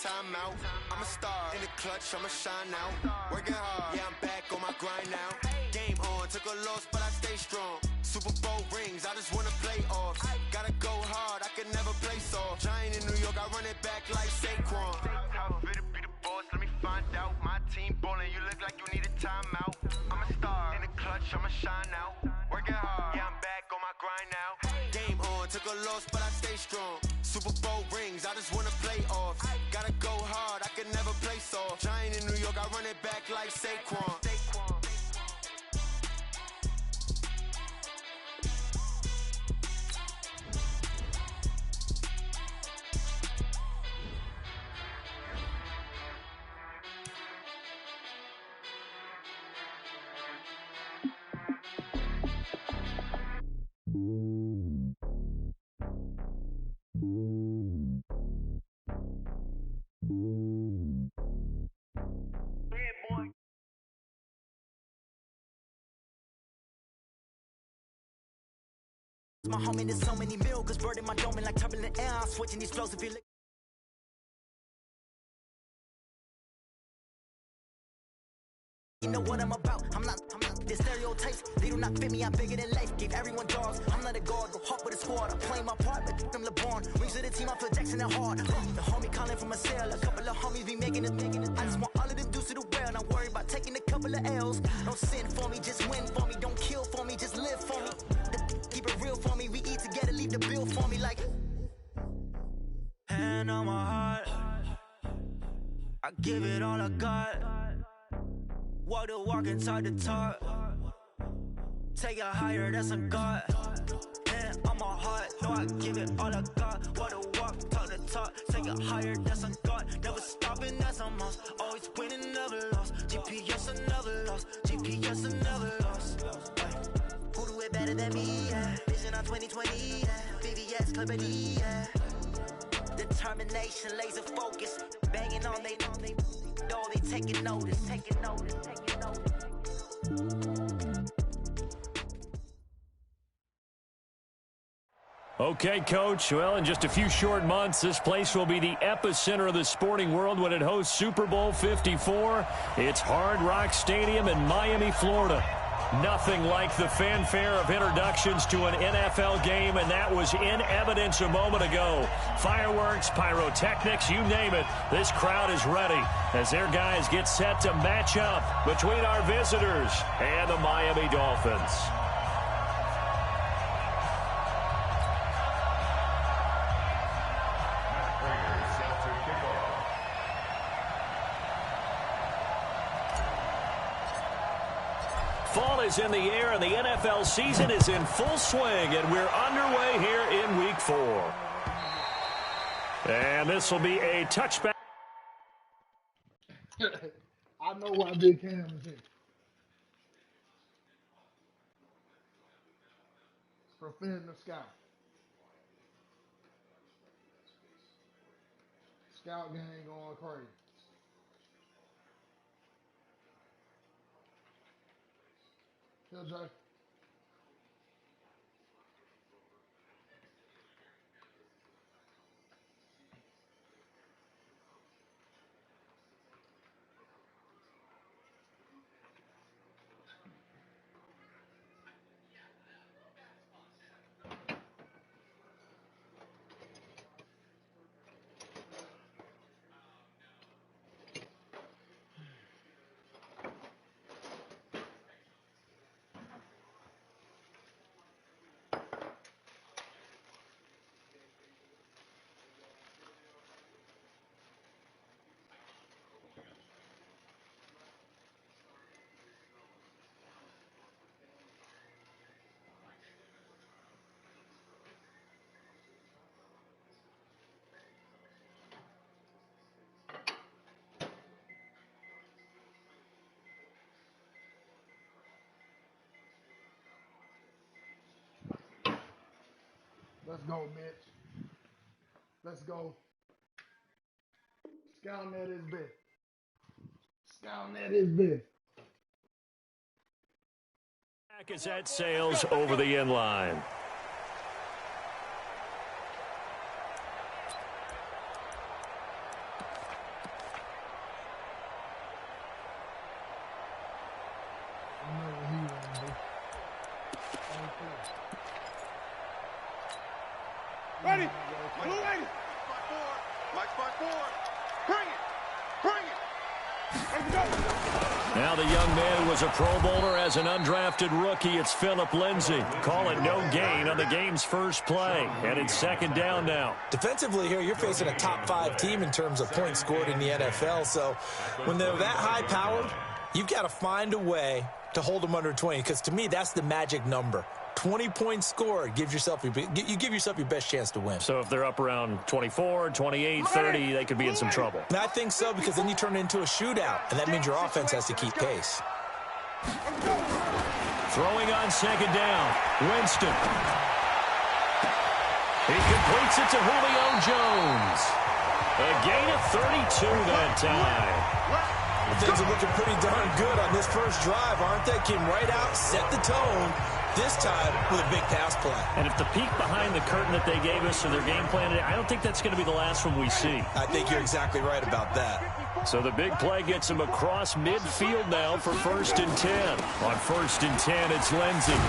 timeout. I'm a star in the clutch, I'ma shine now. Working hard, yeah, I'm back on my grind now. Game on, took a loss, but I stay strong. Super Bowl rings, I just wanna play off. Gotta go hard, I can never play soft. Giant in New York, I run it back like Saquon. How fit to be the boss, let me find out. My team ballin', you look like you need a timeout. I'm a star in the clutch, I'ma shine now. Working hard, yeah, I'm back on my grind now. Game on, took a loss, but I stay strong. Super Bowl rings, I just wanna play off. Gotta go hard, I can never play soft. Giant in New York, I run it back like Saquon. My homie, there's so many milkers burning my dome like turbulent air. I'm switching these flows if you look. You know what I'm about. I'm not the stereotypes. They do not fit me. I'm bigger than life. Give everyone dogs. I'm not a guard. Go hard with a squad. I'm playing my part, but them LeBron. Rings to the team. I feel Jackson and hard. The homie calling from a cell. A couple of homies be making it. I just want all of them dudes to the well. Not worry about taking a couple of L's. Don't sin for me, just win for me. Don't kill for me, just live for me. Keep it real for me. We eat together. Leave the bill for me like. Hand on my heart. I give it all I got. Walk the walk and talk the talk. Take it higher, that's a God. Hand on my heart, no, I give it all I got. Walk the walk, talk the talk. Take it higher, that's a God. Never stopping, that's a must. Always winning, never lost. GPS, I never lost. GPS, I never lost. Who do it better than me? Yeah. Vision on 2020. Yeah. VVS, Clippity. Yeah. Determination, laser focus. Banging on they. No, they taking notice. Okay, Coach. Well, in just a few short months, this place will be the epicenter of the sporting world when it hosts Super Bowl 54. It's Hard Rock Stadium in Miami, Florida. Nothing like the fanfare of introductions to an NFL game, and that was in evidence a moment ago. Fireworks, pyrotechnics, you name it. This crowd is ready as their guys get set to match up between our visitors and the Miami Dolphins. Fall is in the air, and the NFL season is in full swing, and we're underway here in Week 4. And this will be a touchback. I know why Big Cam is here. For feeding the scout. Scout gang going crazy. Here, Jay. Let's go, Mitch. Let's go. Scouting at his best. Scouting at his best. Back as that sails over the end line. Now the young man who was a Pro Bowler as an undrafted rookie, it's Phillip Lindsay. Call it no gain on the game's first play. And it's second down now. Defensively here, you're facing a top-5 team in terms of points scored in the NFL. So when they're that high-powered, you've got to find a way to hold them under 20. Because to me, that's the magic number. 20 points scored, you give yourself your best chance to win. So if they're up around 24, 28, 30, they could be in some trouble. And I think so, because then you turn it into a shootout, and that means your offense has to keep pace. Throwing on second down, Winston. He completes it to Julio Jones. A gain of 32 that time. Things are looking pretty darn good on this first drive, aren't they? Came right out, set the tone, this time with a big pass play. And if the peek behind the curtain that they gave us or their game plan, I don't think that's going to be the last one we see. I think you're exactly right about that. So the big play gets him across midfield now for 1st and 10. On 1st and 10, it's Lindsay.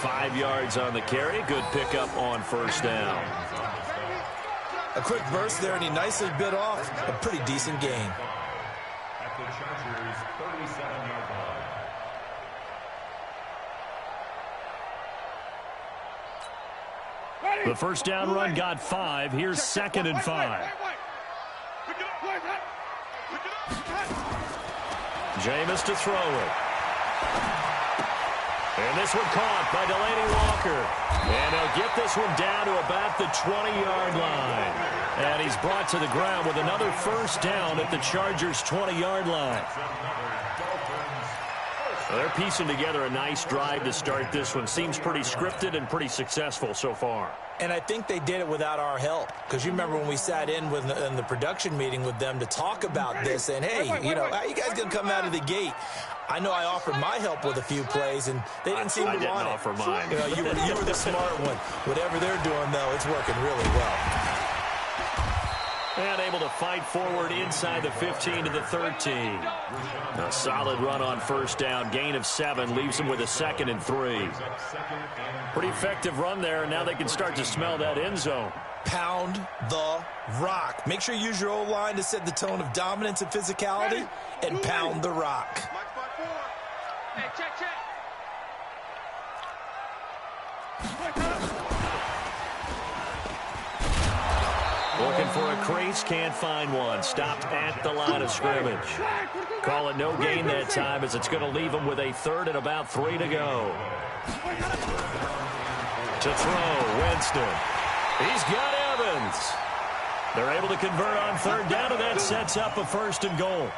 5 yards on the carry. Good pickup on 1st down. A quick burst there, and he nicely bit off a pretty decent gain. At the Chargers' 37-yard line. The first down run got 5. Here's 2nd and 5. Jameis to throw it. And this one caught by Delaney Walker. And he'll get this one down to about the 20-yard line. And he's brought to the ground with another first down at the Chargers' 20-yard line. Well, they're piecing together a nice drive to start this one. Seems pretty scripted and pretty successful so far. And I think they did it without our help. Because you remember when we sat in the production meeting with them to talk about this, saying, hey, you know, how you guys going to come out of the gate? I know I offered my help with a few plays, and they didn't seem to want it. I didn't offer mine. You know, you were the smart one. Whatever they're doing, though, it's working really well. And able to fight forward inside the 15 to the 13. A solid run on first down. Gain of 7 leaves them with a 2nd and 3. Pretty effective run there, and now they can start to smell that end zone. Pound the rock. Make sure you use your O-line to set the tone of dominance and physicality, and pound the rock. Hey, check. Looking for a crease, can't find one. Stopped at the line of scrimmage. Call it no gain that time, as it's going to leave them with a 3rd and about 3 to go. To throw, Winston. He's got Evans. They're able to convert on 3rd down, and that sets up a 1st and goal.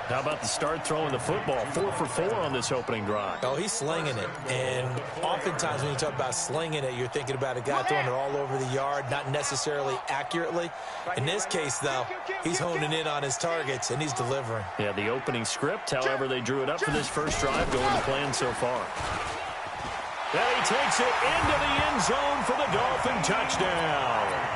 How about the start throwing the football? 4 for 4 on this opening drive. Oh, he's slinging it. And oftentimes when you talk about slinging it, you're thinking about a guy throwing it all over the yard, not necessarily accurately. In this case, though, he's honing in on his targets, and he's delivering. Yeah, the opening script, however they drew it up for this first drive, going to plan so far. And he takes it into the end zone for the Dolphin touchdown.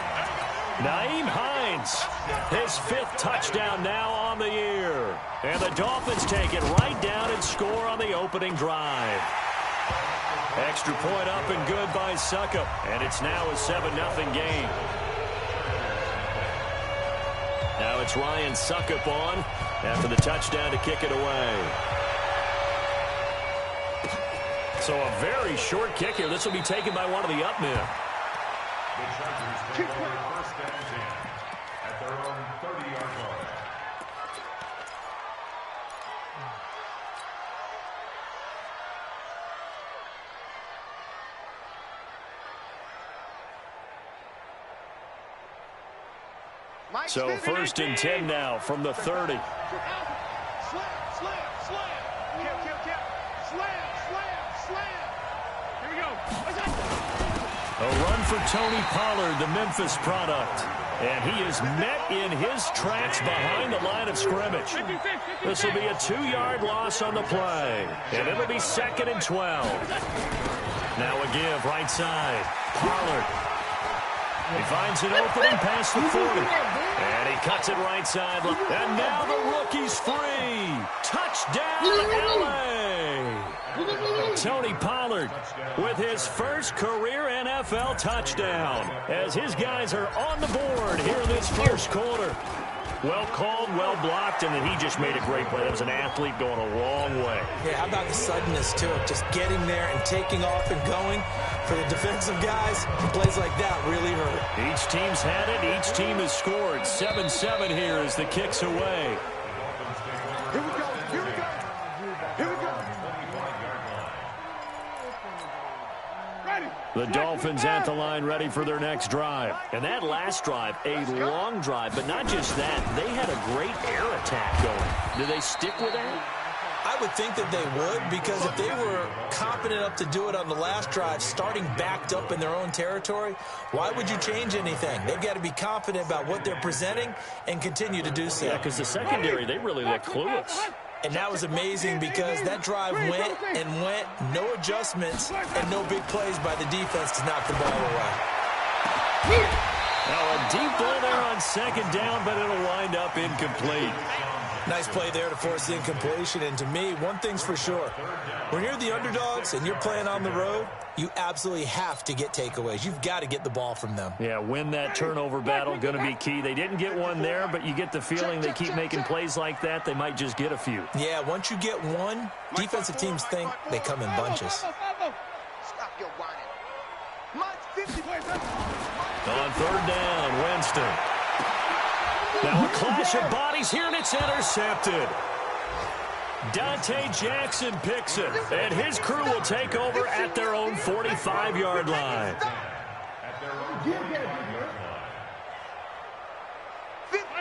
Nyheim Hines, his 5th touchdown now on the year. And the Dolphins take it right down and score on the opening drive. Extra point up and good by Succop. And it's now a 7-0 game. Now it's Ryan Succop on after the touchdown to kick it away. So a very short kick here. This will be taken by one of the up men. The Chargers take over 1st and 10 at their own 30-yard line. So 1st and 10 now from the 30. Slam. Here we go. A run for Tony Pollard, the Memphis product. And he is met in his tracks behind the line of scrimmage. This will be a 2-yard loss on the play. And it'll be 2nd and 12. Now a give right side. Pollard. He finds an opening past the 40. And he cuts it right side. And now the rookie's free. Touchdown, L.A. Tony Pollard with his first career NFL touchdown as his guys are on the board here in this first quarter. Well called, well blocked, and then he just made a great play. That was an athlete going a long way. Yeah, how about the suddenness, too? Just getting there and taking off and going. For the defensive guys, plays like that really hurt. Each team's had it. Each team has scored. 7-7 here as the kick's away. Here we go. Here we go. Here we go. Ready. The Dolphins at the line ready for their next drive. And that last drive, a long drive, but not just that. They had a great air attack going. Do they stick with that? I would think that they would, because if they were confident enough to do it on the last drive, starting backed up in their own territory, why would you change anything? They've got to be confident about what they're presenting and continue to do so. Yeah, because the secondary, they really look clueless. And that was amazing because that drive went and went, no adjustments, and no big plays by the defense to knock the ball away. Now a deep ball there on second down, but it'll wind up incomplete. Nice play there to force the incompletion. And to me, one thing's for sure. When you're the underdogs and you're playing on the road, you absolutely have to get takeaways. You've got to get the ball from them. Yeah, win that turnover battle, going to be key. They didn't get one there, but you get the feeling they keep making plays like that, they might just get a few. Yeah, once you get one, defensive teams think they come in bunches. Stop your whining. On third down, Winston. Now a clash of bodies here, and it's intercepted. Dante Jackson picks it, and his crew will take over at their own 45-yard line.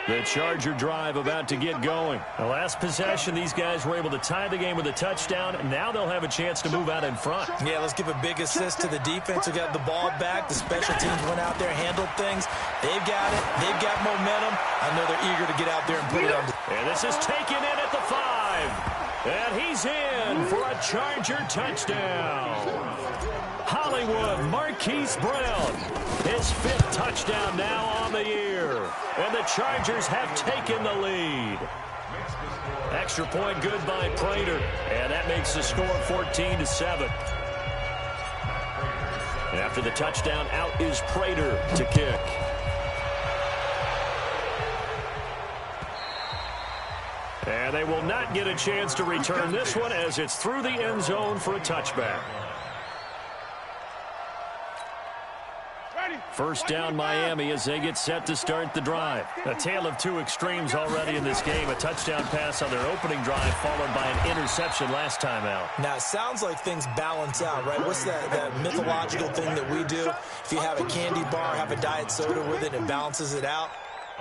The Charger drive about to get going. The last possession, these guys were able to tie the game with a touchdown, and now they'll have a chance to move out in front. Yeah, let's give a big assist to the defense who got the ball back. The special teams went out there, handled things. They've got it. They've got momentum. I know they're eager to get out there and put it on. And this is taken in at the 5. And he's in for a Charger touchdown. Hollywood Marquise Brown, his 5th touchdown now on the year. And the Chargers have taken the lead. Extra point good by Prater. And that makes the score 14-7. And after the touchdown, out is Prater to kick. And they will not get a chance to return this one as it's through the end zone for a touchback. First down Miami as they get set to start the drive. A tale of two extremes already in this game. A touchdown pass on their opening drive followed by an interception last time out. Now, it sounds like things balance out, right? What's that mythological thing that we do? If you have a candy bar, have a diet soda with it, it balances it out.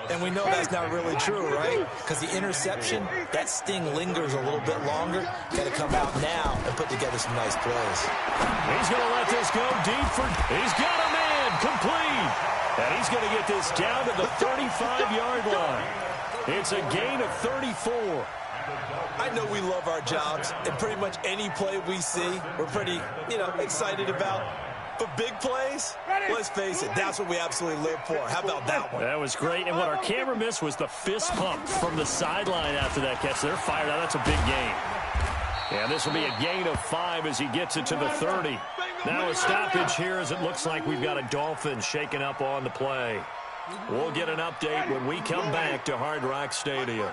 And we know that's not really true, right? Because the interception, that sting lingers a little bit longer. Got to come out now and put together some nice plays. He's going to let this go deep for... He's got a man complete. And he's going to get this down to the 35-yard line. It's a gain of 34. I know we love our jobs, and pretty much any play we see, we're pretty, excited about. But big plays, let's face it, that's what we absolutely live for. How about that one? That was great. And what our camera missed was the fist pump from the sideline after that catch. They're fired out. That's a big gain. And this will be a gain of 5 as he gets it to the 30. Now a stoppage here as it looks like we've got a Dolphin shaking up on the play. We'll get an update when we come back to Hard Rock Stadium.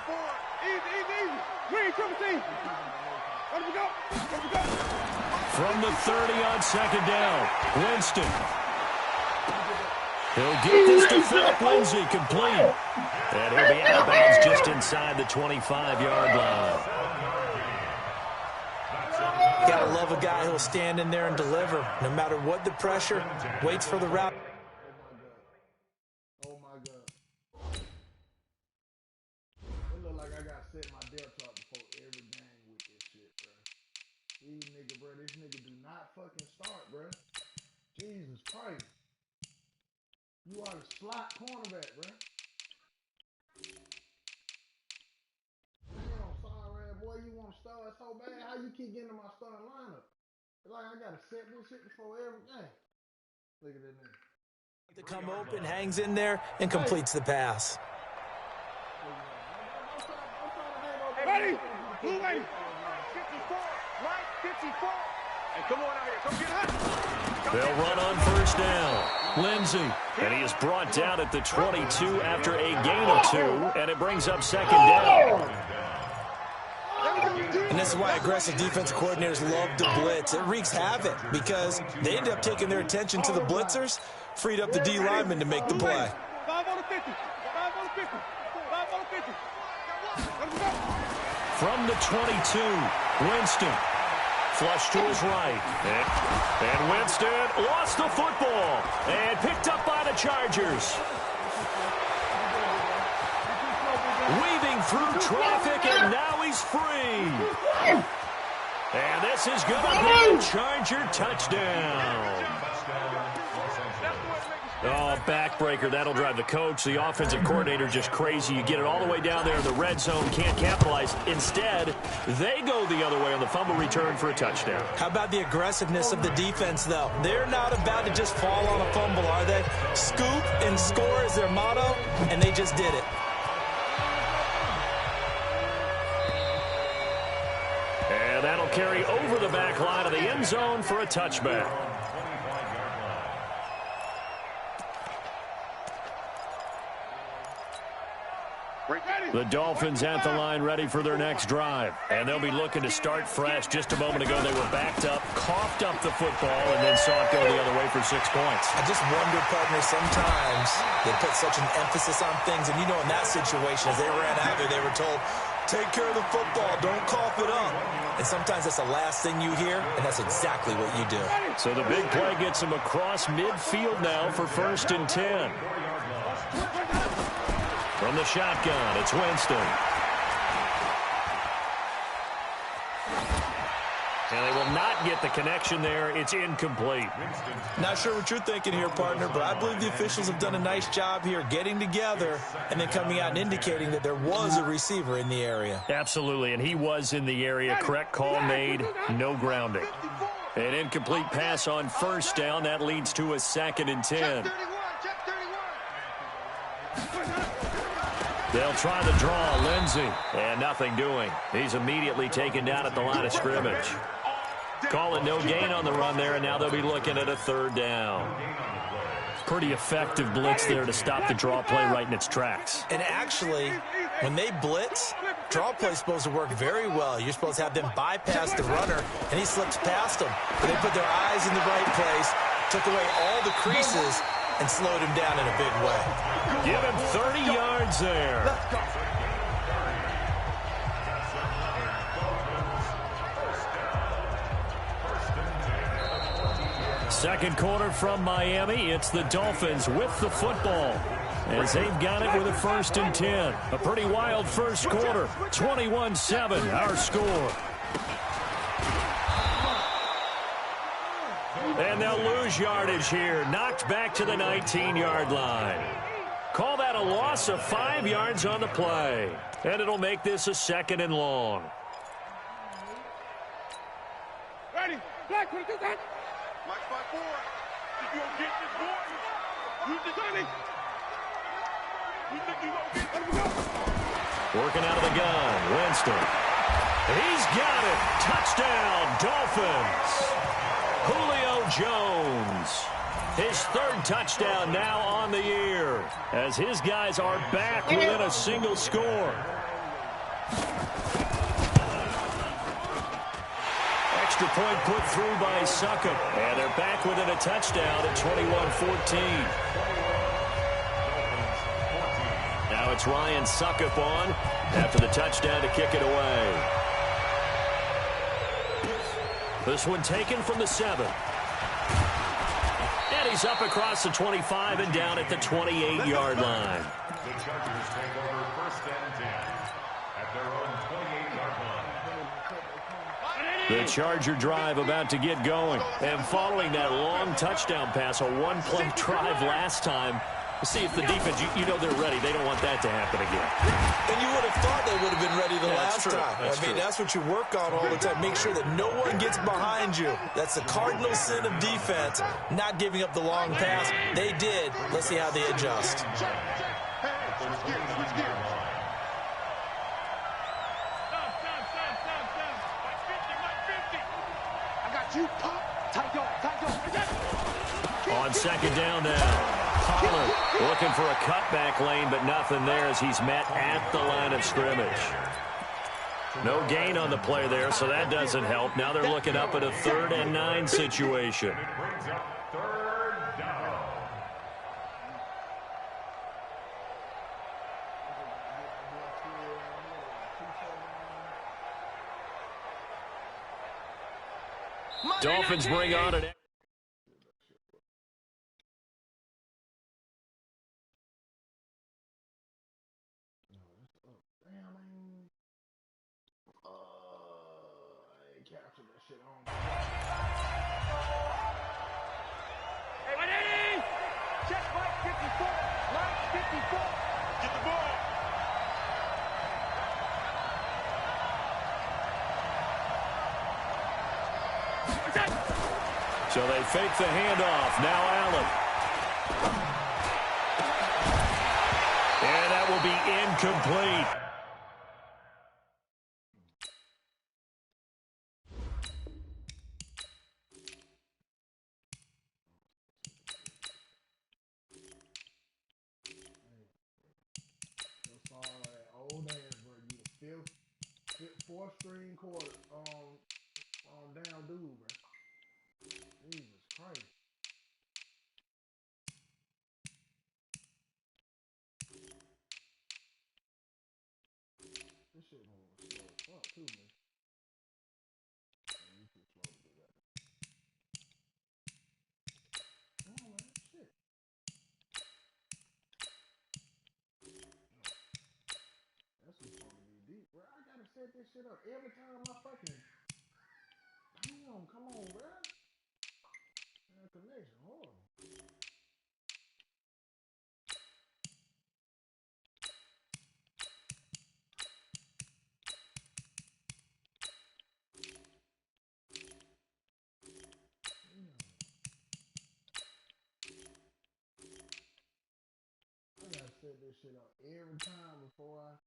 From the 30 on second down, Winston. He'll get this to Philip Lindsay complete. And he'll be out of bounds just inside the 25-yard line. Gotta love a guy who'll stand in there and deliver. No matter what the pressure, waits for the route. Oh my God. It look like I got set my depth up before every game with this shit, bro. These nigga, bro, this nigga do not fucking start, bro. Jesus Christ. You are the slot cornerback, bro. Damn, sorry, boy, you want to start so bad. How you keep getting to my starting lineup? It's like I got to set this shit before every game. Look at that nigga. To come open, hangs in there, and completes the pass. Ready? Blue lady. 54. Right, 54. And come on out here. Come get hot. They'll run on first down. Lindsey, and he is brought down at the 22 after a gain of 2, and it brings up second down. And this is why aggressive defensive coordinators love to blitz. It wreaks havoc because they end up taking their attention to the blitzers, freed up the D lineman to make the play. 5 on the 50. 5 on the 50. 5 on the 50. Let's go. From the 22, Winston. Flush to his right. And Winston lost the football and picked up by the Chargers. Weaving through traffic, and now he's free. And this is going to be a Charger touchdown. Oh, backbreaker. That'll drive the coach, the offensive coordinator, just crazy. You get it all the way down there in the red zone, can't capitalize. Instead, they go the other way on the fumble return for a touchdown. How about the aggressiveness of the defense, though? They're not about to just fall on a fumble, are they? Scoop and score is their motto, and they just did it. And that'll carry over the back line of the end zone for a touchback. The Dolphins at the line ready for their next drive. And they'll be looking to start fresh. Just a moment ago, they were backed up, coughed up the football, and then saw it go the other way for 6 points. I just wonder, partner, sometimes they put such an emphasis on things. And, you know, in that situation, as they ran out there, they were told, take care of the football, don't cough it up. And sometimes that's the last thing you hear, and that's exactly what you do. So the big play gets him across midfield now for 1st and 10. From the shotgun, it's Winston. And they will not get the connection there. It's incomplete. Not sure what you're thinking here, partner, but I believe the officials have done a nice job here getting together and then coming out and indicating that there was a receiver in the area. Absolutely, and he was in the area. Correct call made, no grounding. An incomplete pass on first down. That leads to a 2nd and 10. They'll try the draw, Lindsey, and nothing doing. He's immediately taken down at the line of scrimmage. Call it no gain on the run there, and now they'll be looking at a 3rd down. Pretty effective blitz there to stop the draw play right in its tracks. And actually, when they blitz, draw play is supposed to work very well. You're supposed to have them bypass the runner, and he slips past them. But they put their eyes in the right place, took away all the creases, and slowed him down in a big way. Give him 30 yards there. Second quarter from Miami. It's the Dolphins with the football as they've got it with a 1st and 10. A pretty wild first quarter. 21-7, our score. And they'll lose yardage here. Knocked back to the 19-yard line. Call that a loss of 5 yards on the play. And it'll make this a 2nd and long. Ready? Black, what is that? Mike 5-4. If you don't get this boy, use the gunny. You think you won't get it? Let him go. Working out of the gun, Winston. He's got it. Touchdown, Dolphins. Julio Jones. His 3rd touchdown now on the year as his guys are back within a single score. Extra point put through by Succop. And they're back within a touchdown at 21-14. Now it's Ryan Succop on after the touchdown to kick it away. This one taken from the 7. And he's up across the 25 and down at the 28-yard line. The Chargers take over 1st and 10 at their own 28-yard line. The Charger drive about to get going. And following that long touchdown pass, a one-play drive last time, See, if the defense, you know they're ready. They don't want that to happen again. And you would have thought they would have been ready the last time. I mean, that's what you work on all the time. Make sure that no one gets behind you. That's the cardinal sin of defense, not giving up the long pass. They did. Let's see how they adjust. On second down now. Pollard looking for a cutback lane, but nothing there as he's met at the line of scrimmage. No gain on the play there, so that doesn't help. Now they're looking up at a 3rd and 9 situation. It brings up 3rd down. Dolphins bring on an... So they fake the handoff. Now Allen. And that will be incomplete. Fourth string quarter down dude, bro. Jesus Christ. This shit moving slow as fuck too, man. You too slow to do that. Come on, man. Shit. That's what's supposed to be deep, bro. I gotta set this shit up every time I fucking... Damn, come on, bro. That connection, horrible. I gotta set this shit up every time before I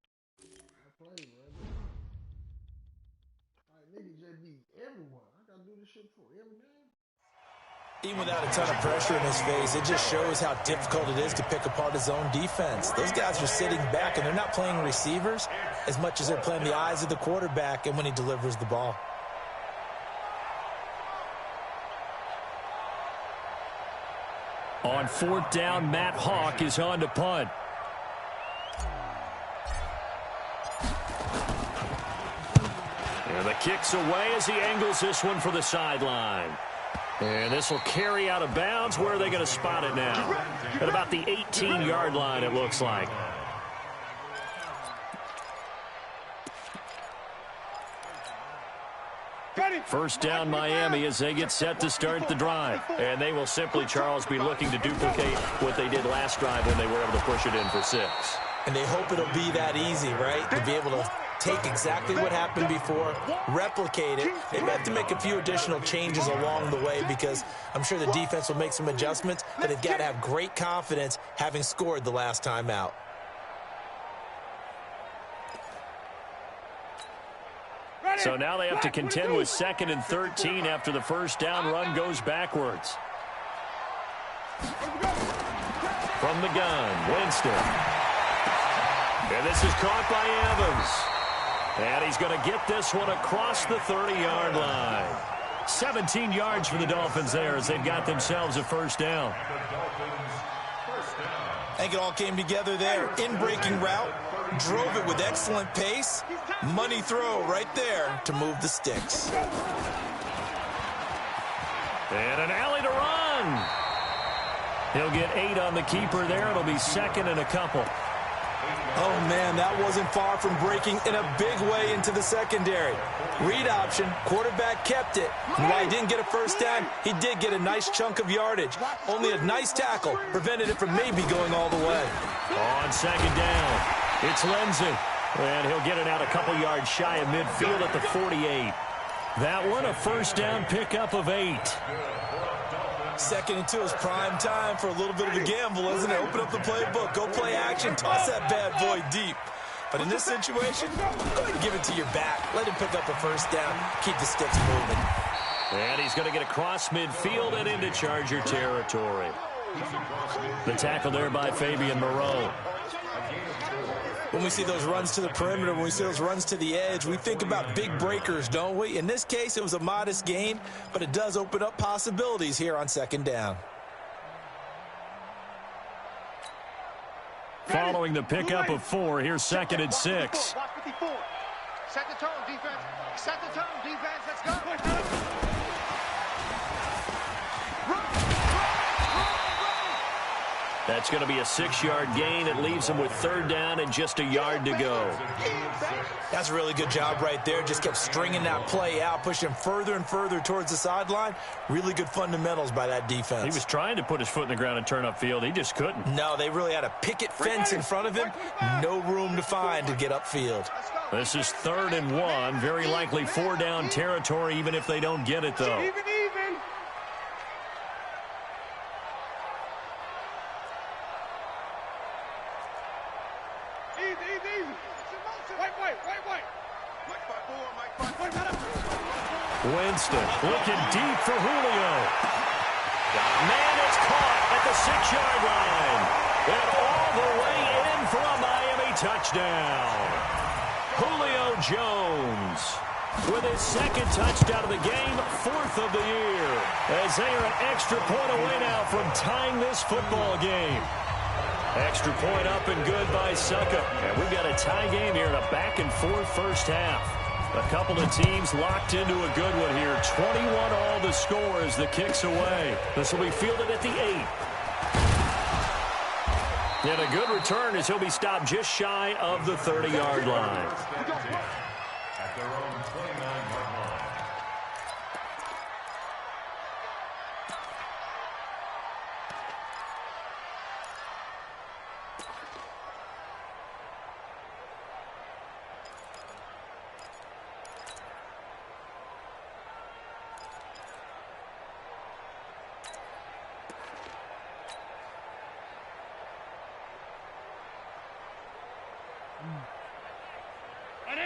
play, bro. Like, niggas just be everywhere. I gotta do this shit for every game. Even without a ton of pressure in his face, it just shows how difficult it is to pick apart his own defense. Those guys are sitting back, and they're not playing receivers as much as they're playing the eyes of the quarterback and when he delivers the ball. On 4th down, Matt Hawk is on to punt. And the kick's away as he angles this one for the sideline. And this will carry out of bounds. Where are they going to spot it now? At about the 18-yard line, it looks like. First down, Miami, as they get set to start the drive. And they will simply, Charles, be looking to duplicate what they did last drive when they were able to push it in for 6. And they hope it'll be that easy, right? To be able to take exactly what happened before, replicate it. They may have to make a few additional changes along the way because I'm sure the defense will make some adjustments, but they've got to have great confidence having scored the last time out. So now they have to contend with 2nd and 13 after the first down run goes backwards. From the gun, Winston. And this is caught by Evans. And he's going to get this one across the 30-yard line. 17 yards for the Dolphins there as they've got themselves a first down. I think it all came together there. In-breaking route, drove it with excellent pace. Money throw right there to move the sticks. And an alley to run. He'll get 8 on the keeper there. It'll be 2nd and a couple. Oh, man, that wasn't far from breaking in a big way into the secondary. Read option, quarterback kept it. And while he didn't get a first down, he did get a nice chunk of yardage. Only a nice tackle prevented it from maybe going all the way. On second down, it's Lindsey. And he'll get it out a couple yards shy of midfield at the 48. That one, a first down pickup of 8. 2nd and 2 is prime time for a little bit of a gamble, isn't it? Open up the playbook, go play action, toss that bad boy deep. But in this situation, go ahead and give it to your back. Let him pick up a first down, keep the sticks moving. And he's going to get across midfield and into Charger territory. The tackle there by Fabian Moreau. When we see those runs to the perimeter, when we see those runs to the edge, we think about big breakers, don't we? In this case, it was a modest gain, but it does open up possibilities here on 2nd down. Following the pickup of 4, here's 2nd and 6. Set the tone, defense. Set the tone, defense. Let's go. That's going to be a 6-yard gain. It leaves him with 3rd down and just a yard to go. That's a really good job right there. Just kept stringing that play out, pushing him further and further towards the sideline. Really good fundamentals by that defense. He was trying to put his foot in the ground and turn upfield. He just couldn't. No, they really had a picket fence in front of him. No room to find to get upfield. This is 3rd and 1. Very likely 4-down territory, even if they don't get it, though. Even. Winston looking deep for Julio. Man, it's caught at the 6-yard line. And all the way in for a Miami touchdown. Julio Jones with his 2nd touchdown of the game, 4th of the year. As they are an extra point away now from tying this football game. Extra point up and good by Succa. And we've got a tie game here in a back-and-forth first half. A couple of teams locked into a good one here. 21 all the score as the kick's away. This will be fielded at the 8. And a good return as he'll be stopped just shy of the 30-yard line. At their own 29-yard line.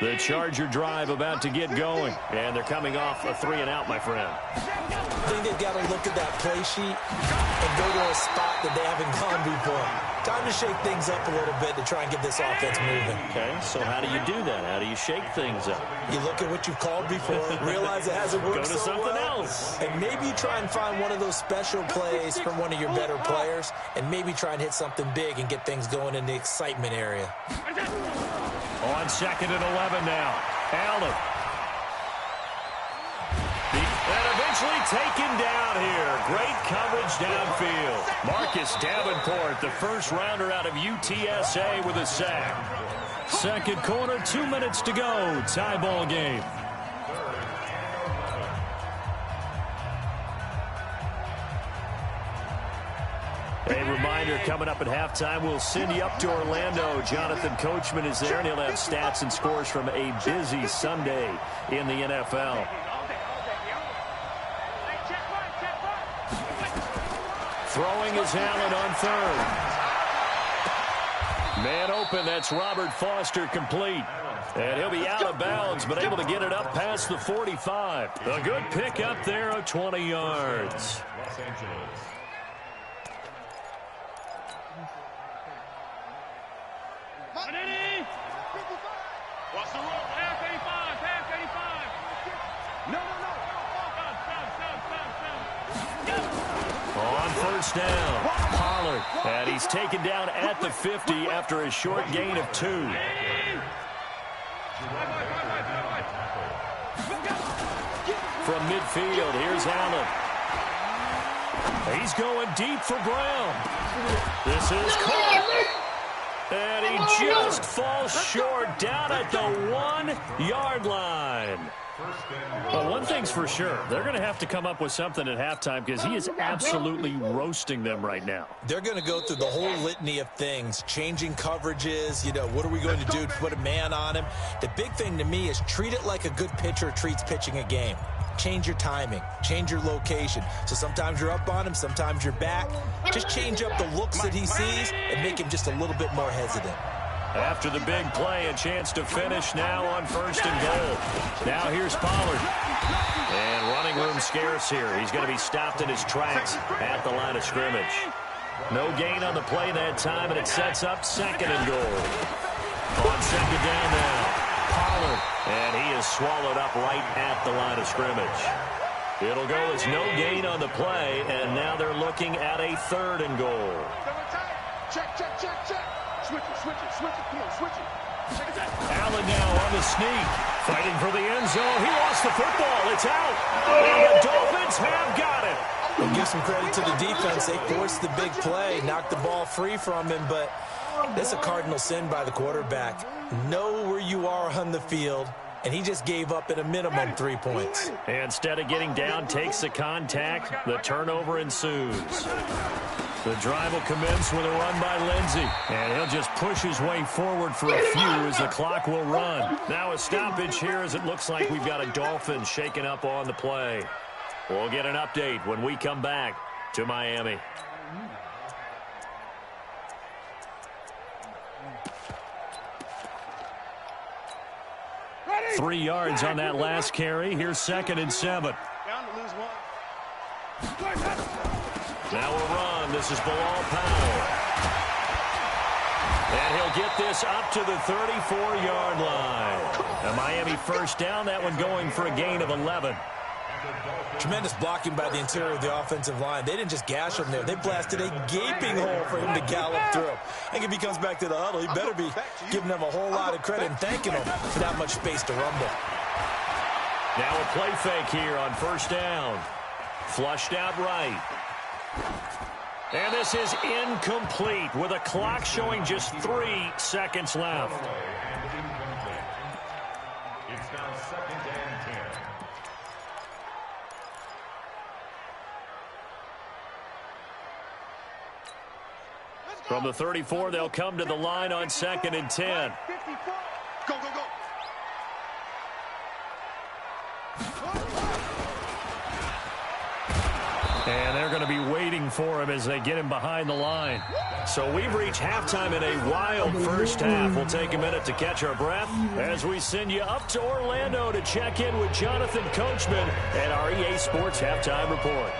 The Charger drive about to get going. And they're coming off a 3-and-out, my friend. I think they've got to look at that play sheet and go to a spot that they haven't gone before. Time to shake things up a little bit to try and get this offense moving. Okay, so how do you do that? How do you shake things up? You look at what you've called before, realize it hasn't worked Go to so something well, else. and maybe you try and find one of those special plays from one of your better players, and maybe try and hit something big and get things going in the excitement area. On 2nd and 11 now. Allen. And eventually taken down here. Great coverage downfield. Marcus Davenport, the first rounder out of UTSA with a sack. 2nd quarter, 2 minutes to go. Tie ball game. A reminder, coming up at halftime, we'll send you up to Orlando. Jonathan Coachman is there, and he'll have stats and scores from a busy Sunday in the NFL. Throwing is Allen on 3rd. Man open, that's Robert Foster complete. And he'll be out of bounds, but able to get it up past the 45. A good pick up there of 20 yards. Los Angeles. What's the rule? Pass 85, pass 85. No. On 1st down, Pollard. And he's taken down at the 50 after a short gain of 2. From midfield, here's Allen. He's going deep for Brown. This is caught. And he just falls short down at the 1-yard line. Well, one thing's for sure. They're going to have to come up with something at halftime because he is absolutely roasting them right now. They're going to go through the whole litany of things, changing coverages, what are we going to do to put a man on him? The big thing to me is treat it like a good pitcher treats pitching a game. Change your timing, change your location. So sometimes you're up on him, sometimes you're back. Just change up the looks that he sees and make him just a little bit more hesitant. After the big play, a chance to finish now on 1st and goal. Now here's Pollard. And running room scarce here. He's going to be stopped in his tracks at the line of scrimmage. No gain on the play that time, and it sets up 2nd and goal. On 2nd down now, Pollard. And he is swallowed up right at the line of scrimmage. It'll go as no gain on the play, and now they're looking at a 3rd and goal. Check. Switch it. Come on, switch it. Allen now on the sneak, fighting for the end zone. He lost the football. It's out. And the Dolphins have got it. We'll give some credit to the defense. They forced the big play, knocked the ball free from him, but that's a cardinal sin by the quarterback. Know where you are on the field, and he just gave up at a minimum 3 points. Instead of getting down, takes the contact. The turnover ensues. The drive will commence with a run by Lindsey. And he'll just push his way forward for a few as the clock will run. Now a stoppage here as it looks like we've got a Dolphin shaken up on the play. We'll get an update when we come back to Miami. Ready? 3 yards on that last carry. Here's 2nd and 7. Down to lose one. Now a run. This is Bilal Powell. And he'll get this up to the 34-yard line. A Miami 1st down. That one going for a gain of 11. Tremendous blocking by the interior of the offensive line. They didn't just gash him there. They blasted a gaping hole for him to gallop through. I think if he comes back to the huddle, he better be giving them a whole lot of credit and thanking them for that much space to rumble. Now a play fake here on 1st down. Flushed out right. And this is incomplete with a clock showing just 3 seconds left. It's now 2nd and 10. From the 34, they'll come to the line on 2nd and 10. 54. Go. And they're going to be waiting for him as they get him behind the line. So we've reached halftime in a wild 1st half. We'll take a minute to catch our breath as we send you up to Orlando to check in with Jonathan Coachman and our EA Sports Halftime Report.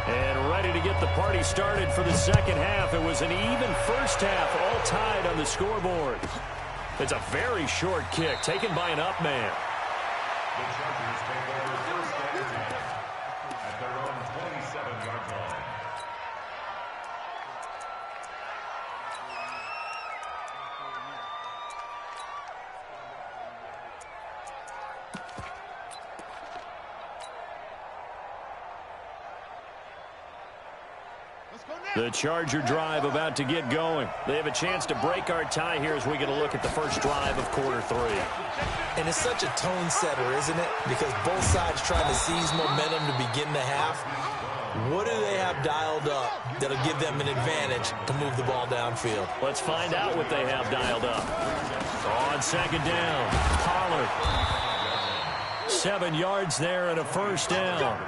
And ready to get the party started for the 2nd half. It was an even 1st half, all tied on the scoreboard. It's a very short kick taken by an up man. The Chargers take over 1st and 10 at their own 27-yard line. The Charger drive about to get going. They have a chance to break our tie here as we get a look at the first drive of quarter 3. And it's such a tone setter, isn't it? Because both sides trying to seize momentum to begin the half. What do they have dialed up that'll give them an advantage to move the ball downfield? Let's find out what they have dialed up. On 2nd down, Pollard. 7 yards there and a 1st down.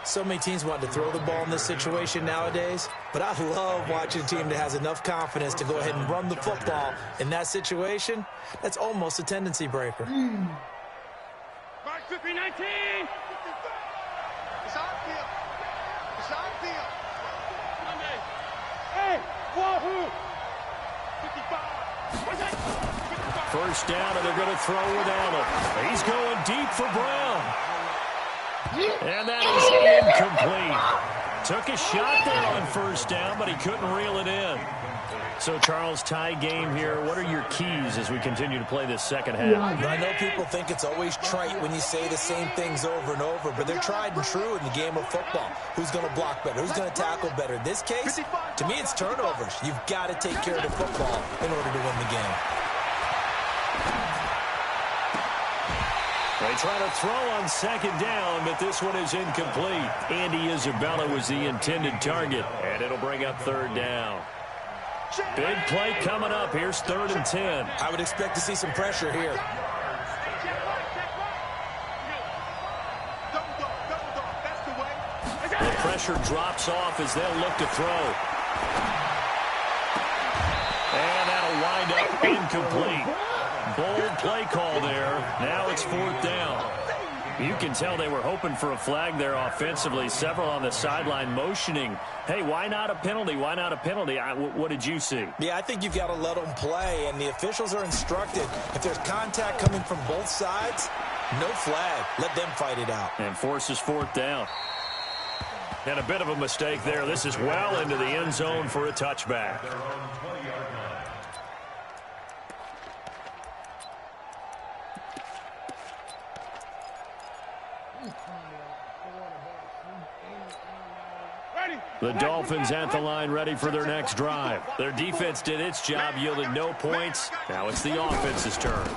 So many teams want to throw the ball in this situation nowadays, but I love watching a team that has enough confidence to go ahead and run the football in that situation. That's almost a tendency breaker. Mark 19. It's our field. It's our field. Monday. Hey, wahoo. 55. 1st down, and they're going to throw with Allen. He's going deep for Brown. And that is incomplete. Took a shot there on first down, but he couldn't reel it in. So, Charles, tie game here. What are your keys as we continue to play this second half? I know people think it's always trite when you say the same things over and over, but they're tried and true in the game of football. Who's going to block better? Who's going to tackle better? In this case, to me, it's turnovers. You've got to take care of the football in order to win the game. They try to throw on second down, but this one is incomplete. Andy Isabella was the intended target, and it'll bring up third down. Big play coming up. Here's 3rd and 10. I would expect to see some pressure here. The pressure drops off as they'll look to throw. And that'll wind up incomplete. Bold play call there. Now it's 4th down. You can tell they were hoping for a flag there offensively. Several on the sideline motioning, hey, why not a penalty? Why not a penalty? What did you see? Yeah, I think you've got to let them play, and the officials are instructed. If there's contact coming from both sides, no flag. Let them fight it out. And forces 4th down. And a bit of a mistake there. This is well into the end zone for a touchback. The Dolphins at the line ready for their next drive. Their defense did its job, yielded no points. Now it's the offense's turn.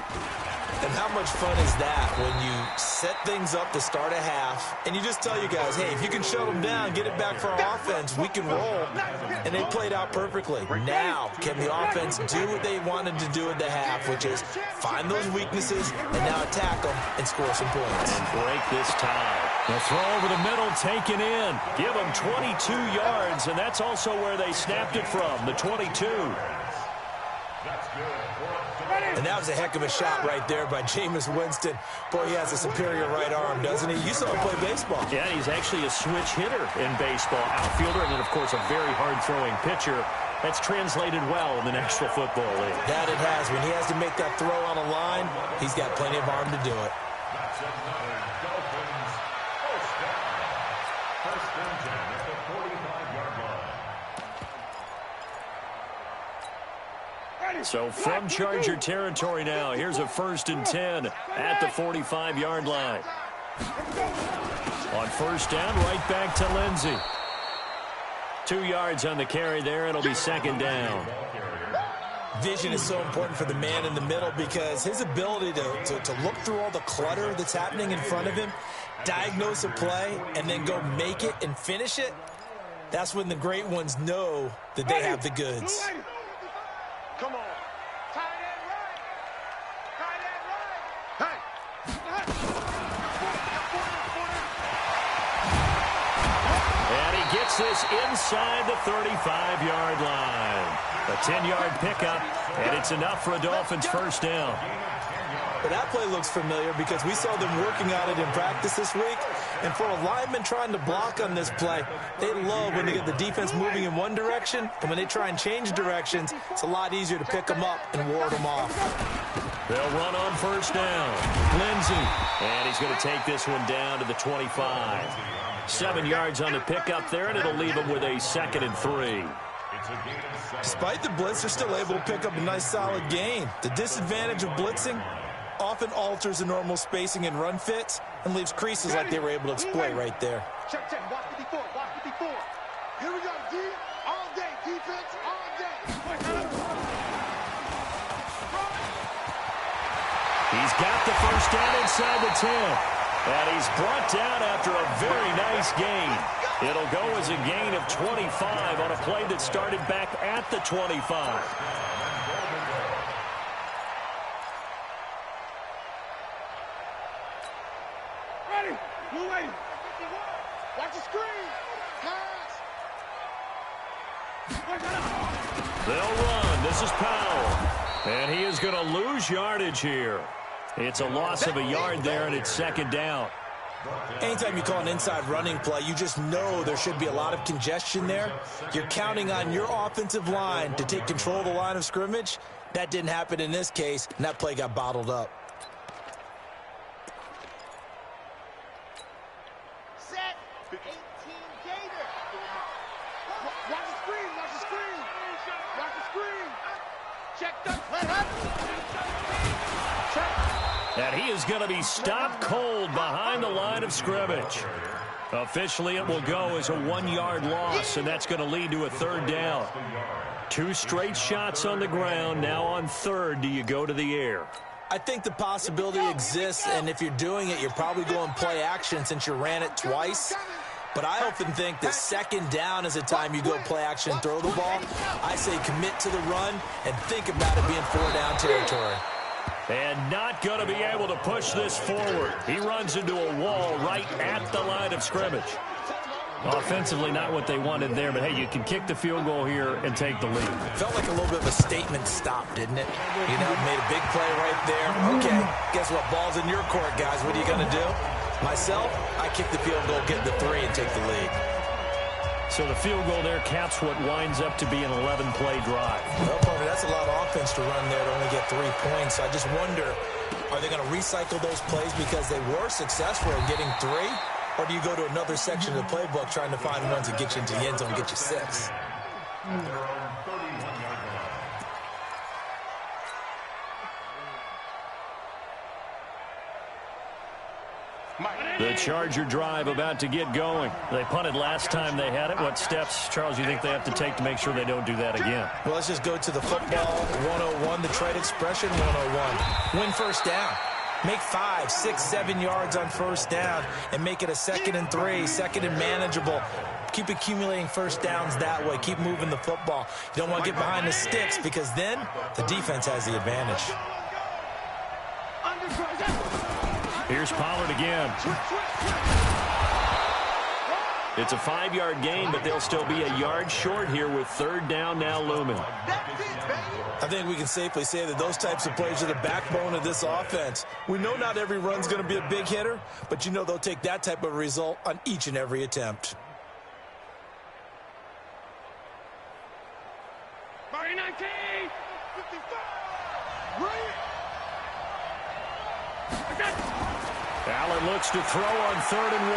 And how much fun is that when you set things up to start a half and you just tell you guys, hey, if you can shut them down, get it back for our offense, we can roll. And they played out perfectly. Now, can the offense do what they wanted to do at the half, which is find those weaknesses and now attack them and score some points. And break this tie. The throw over the middle taken in. Give them 22 yards, and that's also where they snapped it from, the 22. And that was a heck of a shot right there by Jameis Winston. Boy, he has a superior right arm, doesn't he? You saw him play baseball. Yeah, he's actually a switch hitter in baseball. Outfielder, and then, of course, a very hard-throwing pitcher. That's translated well in the National Football League. That it has. When he has to make that throw on a line, he's got plenty of arm to do it. That's another Dolphins first down. First and 10 at the 45-yard line. So from Charger territory now, here's a 1st and 10 at the 45-yard line. On first down, right back to Lindsey. 2 yards on the carry there. It'll be 2nd down. Vision is so important for the man in the middle because his ability to look through all the clutter that's happening in front of him, diagnose a play, and then go make it and finish it, that's when the great ones know that they have the goods. Come on. Tight end right. Tight end right. Hey. And he gets this inside the 35-yard line. A 10-yard pickup, and it's enough for a Dolphins first down. But that play looks familiar because we saw them working on it in practice this week. And for a lineman trying to block on this play, they love when they get the defense moving in one direction. And when they try and change directions, it's a lot easier to pick them up and ward them off. They'll run on first down. Lindsey. And he's going to take this one down to the 25. 7 yards on the pickup there, and it'll leave him with a 2nd and 3. Despite the blitz, they're still able to pick up a nice solid gain. The disadvantage of blitzing often alters the normal spacing and run fits and leaves creases like they were able to exploit right there. Check, check. Block 54. Block 54. Here we go, D. All day. Defense all day. He's got the first down inside the 10. And he's brought down after a very nice gain. It'll go as a gain of 25 on a play that started back at the 25. Ready. You ready. Watch the screen. Pass. They'll run. This is Powell. And he is going to lose yardage here. It's a loss of a yard there, and it's 2nd down. Anytime you call an inside running play, you just know there should be a lot of congestion there. You're counting on your offensive line to take control of the line of scrimmage. That didn't happen in this case, and that play got bottled up. Set. 18 Gator. And he is going to be stopped cold behind the line of scrimmage. Officially, it will go as a 1-yard loss, and that's going to lead to a third down. 2 straight shots on the ground. Now on third, do you go to the air? I think the possibility exists, and if you're doing it, you're probably going play action since you ran it twice. But I often think that second down is a time you go play action and throw the ball. I say commit to the run and think about it being 4-down territory. And not going to be able to push this forward. He runs into a wall right at the line of scrimmage. Offensively, not what they wanted there, but hey, you can kick the field goal here and take the lead. Felt like a little bit of a statement stop, didn't it? You know, made a big play right there. Okay, guess what? Ball's in your court, guys. What are you going to do? Myself, I kick the field goal, get the 3, and take the lead. So the field goal there caps what winds up to be an 11-play drive. Well, partner, that's a lot of offense to run there to only get 3 points. I just wonder, are they going to recycle those plays because they were successful in getting 3? Or do you go to another section of the playbook trying to find ones that get you into the end zone and get you 6? The Charger drive about to get going. They punted last time they had it. What steps, Charles, you think they have to take to make sure they don't do that again? Well, let's just go to the football 101, the trade expression 101. Win first down. Make 5, 6, 7 yards on first down and make it a 2nd and 3, 2nd and manageable. Keep accumulating first downs that way. Keep moving the football. You don't want to get behind the sticks because then the defense has the advantage. Here's Pollard again. It's a 5-yard gain, but they'll still be a yard short here with third down now looming. I think we can safely say that those types of plays are the backbone of this offense. We know not every run's going to be a big hitter, but you know they'll take that type of result on each and every attempt. Allen looks to throw on 3rd and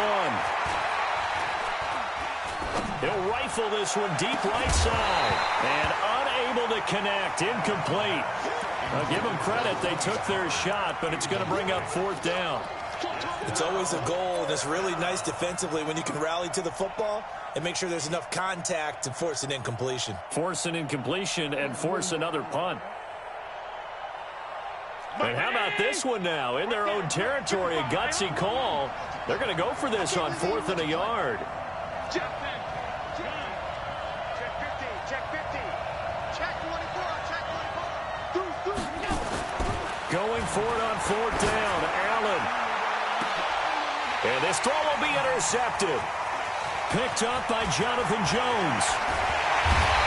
1. He'll rifle this one deep right side. And unable to connect. Incomplete. I'll give them credit. They took their shot, but it's going to bring up 4th down. It's always a goal, and it's really nice defensively when you can rally to the football and make sure there's enough contact to force an incompletion. Force an incompletion and force another punt. And how about this one now? In their own territory, a gutsy call. They're going to go for this on 4th and a yard. Check 50. Check 50. Check 24. Check 24. Going for it on 4th down. Allen. And this throw will be intercepted. Picked up by Jonathan Jones.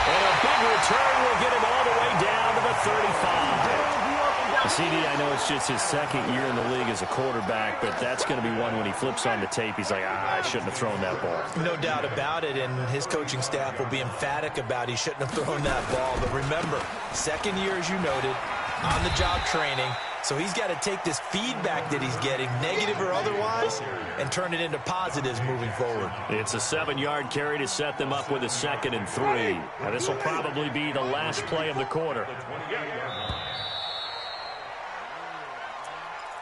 And a big return will get him all the way down to the 35. CD, I know it's just his 2nd year in the league as a quarterback, but that's going to be one when he flips on the tape. He's like, I shouldn't have thrown that ball. No doubt about it, and his coaching staff will be emphatic about he shouldn't have thrown that ball. But remember, 2nd year, as you noted, on-the-job training. So he's got to take this feedback that he's getting, negative or otherwise, and turn it into positives moving forward. It's a 7-yard carry to set them up with a 2nd and 3. Now, this will probably be the last play of the quarter.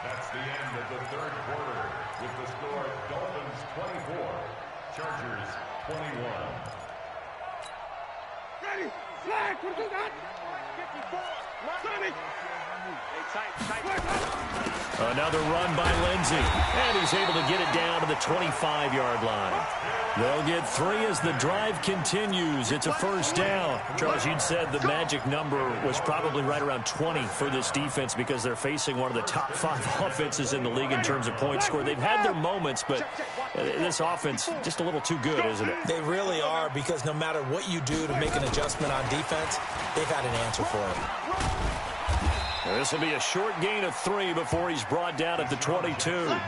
That's the end of the 3rd quarter with the score Dolphins 24, Chargers 21. Ready, flag, put it on. 54, Marconi. Another run by Lindsey, and he's able to get it down to the 25-yard line. They'll get 3 as the drive continues. It's a 1st down. Charles, you'd said the magic number was probably right around 20 for this defense because they're facing one of the top 5 offenses in the league in terms of points scored. They've had their moments, but this offense just a little too good, isn't it? They really are, because no matter what you do to make an adjustment on defense, they've had an answer for it. This will be a short gain of 3 before he's brought down at the 22. Sean Lee on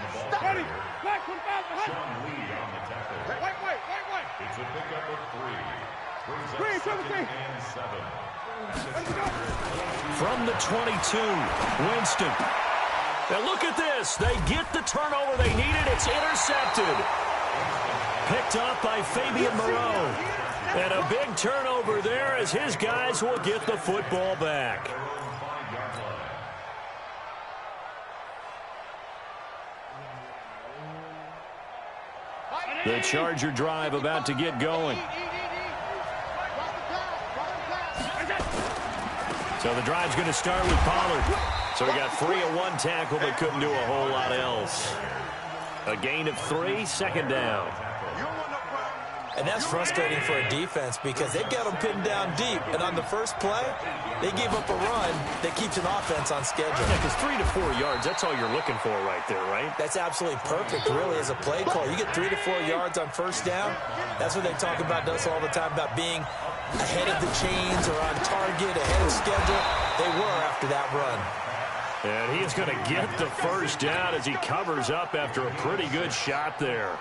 the tackle. Wait. It's a pickup of 3. Brings up 2nd and 7. From the 22, Winston. And look at this. They get the turnover they needed. It's intercepted. Picked up by Fabian Moreau. And a big turnover there as his guys will get the football back. The Charger drive about to get going. So the drive's going to start with Pollard. So he got 3 on 1 tackle, but couldn't do a whole lot else. A gain of 3, second down. And that's frustrating for a defense because they've got them pinned down deep. And on the first play, they gave up a run that keeps an offense on schedule. Yeah, because 3 to 4 yards, that's all you're looking for right there, right? That's absolutely perfect, really, as a play call. You get 3 to 4 yards on first down. That's what they talk about us all the time, about being ahead of the chains or on target, ahead of schedule. They were after that run. And he is going to get the first down as he covers up after a pretty good shot there.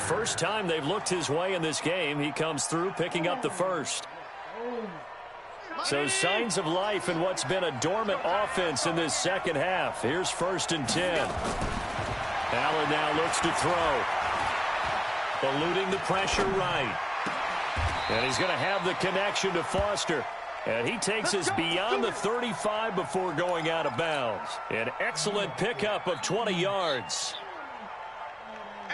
First time they've looked his way in this game. He comes through picking up the first. So signs of life in what's been a dormant offense in this second half. Here's 1st and 10. Allen now looks to throw. Eluding the pressure right. And he's going to have the connection to Foster. And he takes us beyond the 35 before going out of bounds. An excellent pickup of 20 yards.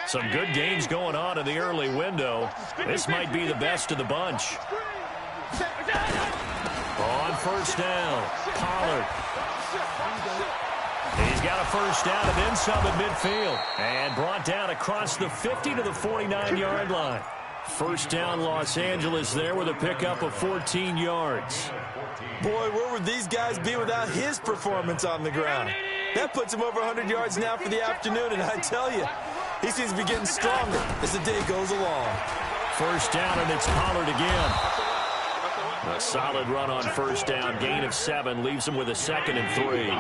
Some good games going on in the early window. This might be the best of the bunch. On first down, Pollard. He's got a first down and then some at midfield. And brought down across the 50 to the 49-yard line. First down, Los Angeles there with a pickup of 14 yards. Boy, where would these guys be without his performance on the ground? That puts him over 100 yards now for the afternoon, and I tell you, he seems to be getting stronger as the day goes along. First down, and it's Pollard again. A solid run on first down, gain of 7, leaves him with a 2nd and 3.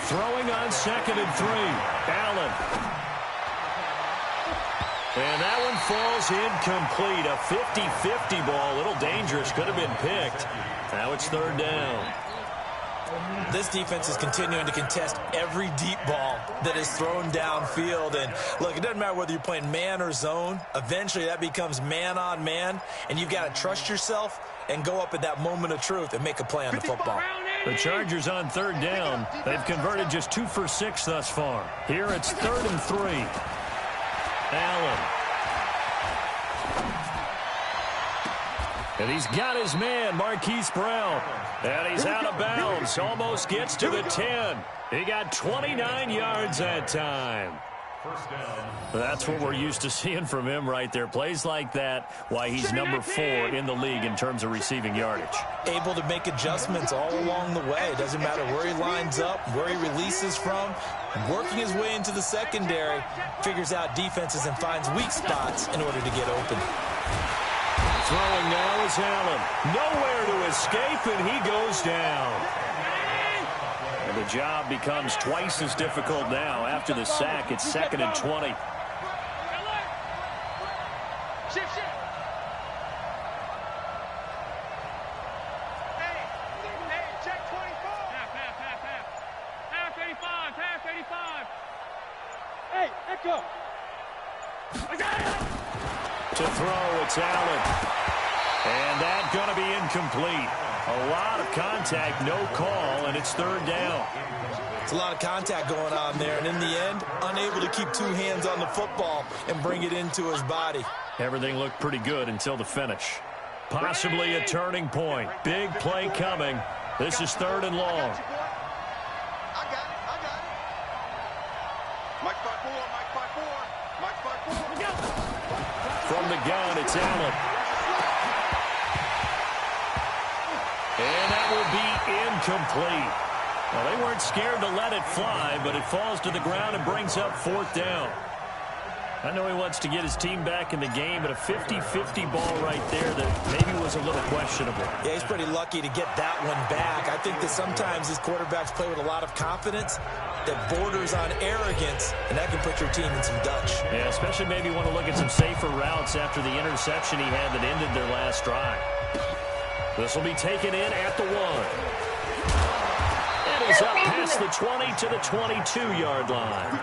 Throwing on 2nd and 3, Allen. And that one falls incomplete. A 50-50 ball, a little dangerous, could have been picked. Now it's 3rd down. This defense is continuing to contest every deep ball that is thrown downfield. And look, it doesn't matter whether you're playing man or zone. Eventually that becomes man on man, and you've got to trust yourself and go up at that moment of truth and make a play on the football. The Chargers on 3rd down. They've converted just 2 for 6 thus far. Here it's 3rd and 3. Allen. And he's got his man, Marquise Brown. And he's out of bounds. Almost gets to the 10. He got 29 yards that time. That's what we're used to seeing from him right there. Plays like that, why he's number 4 in the league in terms of receiving yardage. Able to make adjustments all along the way. It doesn't matter where he lines up, where he releases from. Working his way into the secondary, figures out defenses and finds weak spots in order to get open. Throwing now is Allen. Nowhere to escape, and he goes down. And the job becomes twice as difficult now. After the sack, it's 2nd and 20. Shift. Hey, check 24. Half 85. Hey, let go. To throw, it's Allen. And that's going to be incomplete. A lot of contact, no call, and it's 3rd down. It's a lot of contact going on there, and in the end, unable to keep 2 hands on the football and bring it into his body. Everything looked pretty good until the finish. Possibly a turning point. Big play coming. This is 3rd and long. I got it. Mike 5-4. From the gun, it's Allen. And that will be incomplete. Well, they weren't scared to let it fly, but it falls to the ground and brings up 4th down. I know he wants to get his team back in the game, but a 50-50 ball right there that maybe was a little questionable. Yeah, he's pretty lucky to get that one back. I think that sometimes his quarterbacks play with a lot of confidence that borders on arrogance, and that can put your team in some Dutch. Yeah, especially maybe want to look at some safer routes after the interception he had that ended their last drive. This will be taken in at the 1. It is up past the 20 to the 22-yard line.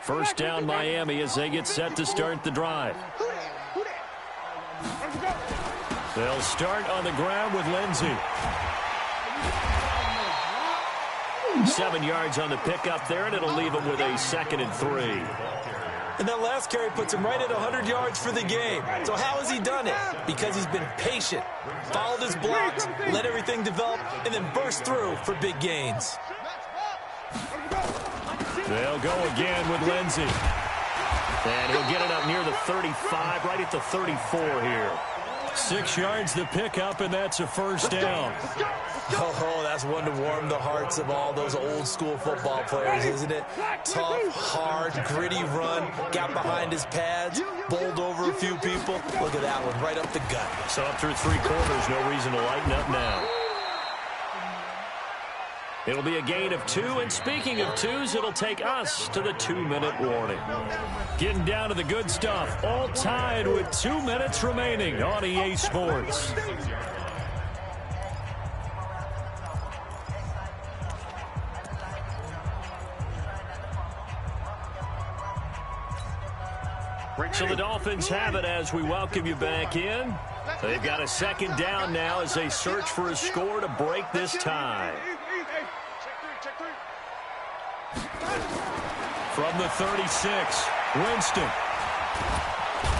First down Miami as they get set to start the drive. They'll start on the ground with Lindsey. 7 yards on the pickup there, and it'll leave him with a 2nd and 3. And that last carry puts him right at 100 yards for the game. So how has he done it? Because he's been patient, followed his blocks, let everything develop, and then burst through for big gains. They'll go again with Lindsey. And he'll get it up near the 35, right at the 34 here. 6 yards the pickup, and that's a first down. Oh, that's one to warm the hearts of all those old school football players, isn't it? Tough, hard, gritty run, got behind his pads, bowled over a few people. Look at that one, right up the gut. So up through 3 quarters, no reason to lighten up now. It'll be a gain of 2, and speaking of 2s, it'll take us to the 2-minute warning. Getting down to the good stuff, all tied with 2 minutes remaining on EA Sports. So the Dolphins have it as we welcome you back in. They've got a 2nd down now as they search for a score to break this tie. From the 36, Winston.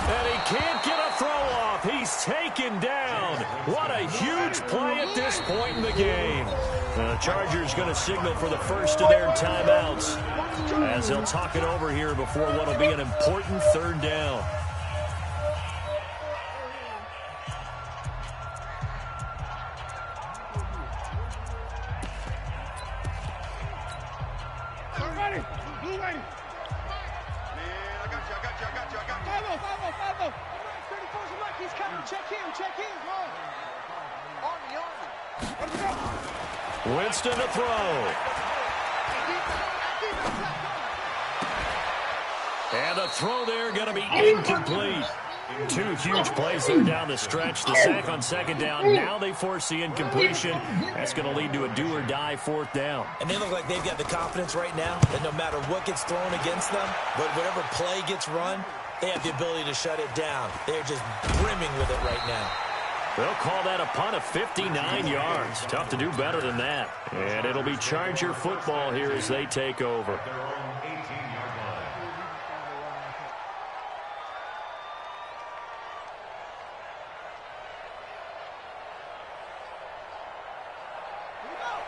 And he can't get a throw off. He's taken down. What a huge play at this point in the game. The Chargers going to signal for the first of their timeouts as they'll talk it over here before what will be an important 3rd down. Winston to throw. And the throw there going to be incomplete. 2 huge plays there down the stretch. The sack on 2nd down. Now they force the incompletion. That's going to lead to a do-or-die 4th down. And they look like they've got the confidence right now that no matter what gets thrown against them, but whatever play gets run, they have the ability to shut it down. They're just brimming with it right now. They'll call that a punt of 59 yards. Tough to do better than that. And it'll be Charger football here as they take over.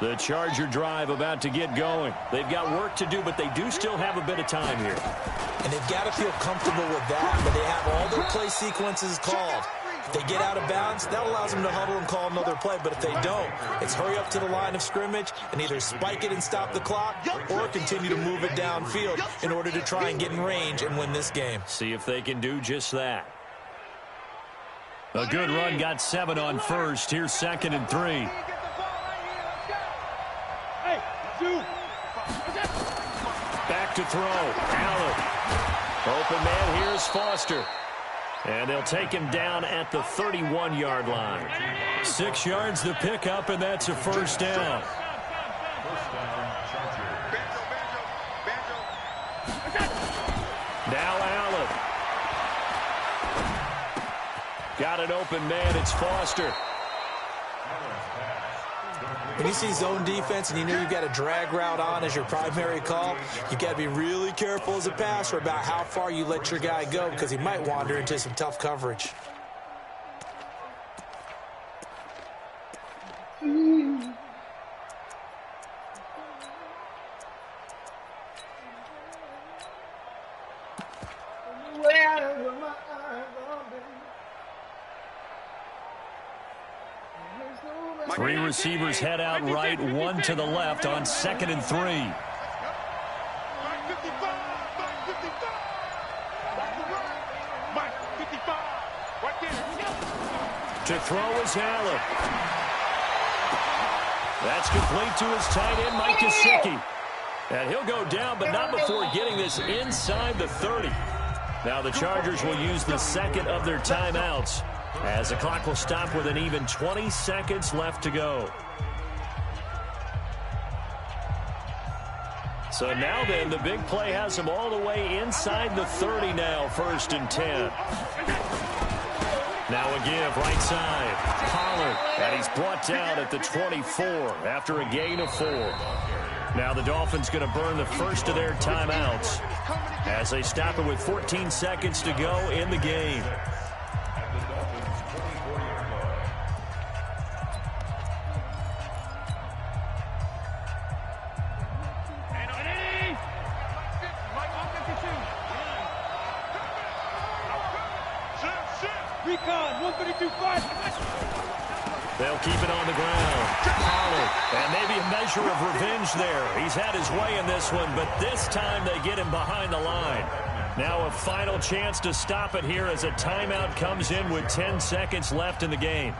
The Charger drive about to get going. They've got work to do, but they do still have a bit of time here. And they've got to feel comfortable with that, but they have all their play sequences called. If they get out of bounds, that allows them to huddle and call another play. But if they don't, it's hurry up to the line of scrimmage and either spike it and stop the clock or continue to move it downfield in order to try and get in range and win this game. See if they can do just that. A good run got 7 on first. Here's 2nd and 3. Back to throw. Allen. Open man, here's Foster. And they'll take him down at the 31-yard line. 6 yards the pickup, and that's a first down. Now Allen. Got an open man, it's Foster. When you see zone defense and you know you've got a drag route on as your primary call, you've got to be really careful as a passer about how far you let your guy go because he might wander into some tough coverage. Three receivers head out right, one to the left on 2nd and 3. To throw is Allen. That's complete to his tight end, Mike Gesicki. And he'll go down, but not before getting this inside the 30. Now the Chargers will use the 2nd of their timeouts, as the clock will stop with an even 20 seconds left to go. So now then, the big play has him all the way inside the 30 now, 1st and 10. Now a give, right side. Pollard, and he's brought down at the 24 after a gain of 4. Now the Dolphins going to burn the first of their timeouts as they stop it with 14 seconds to go in the game. They'll keep it on the ground. Pollard, and maybe a measure of revenge there. He's had his way in this one, but this time they get him behind the line. Now a final chance to stop it here as a timeout comes in with 10 seconds left in the game.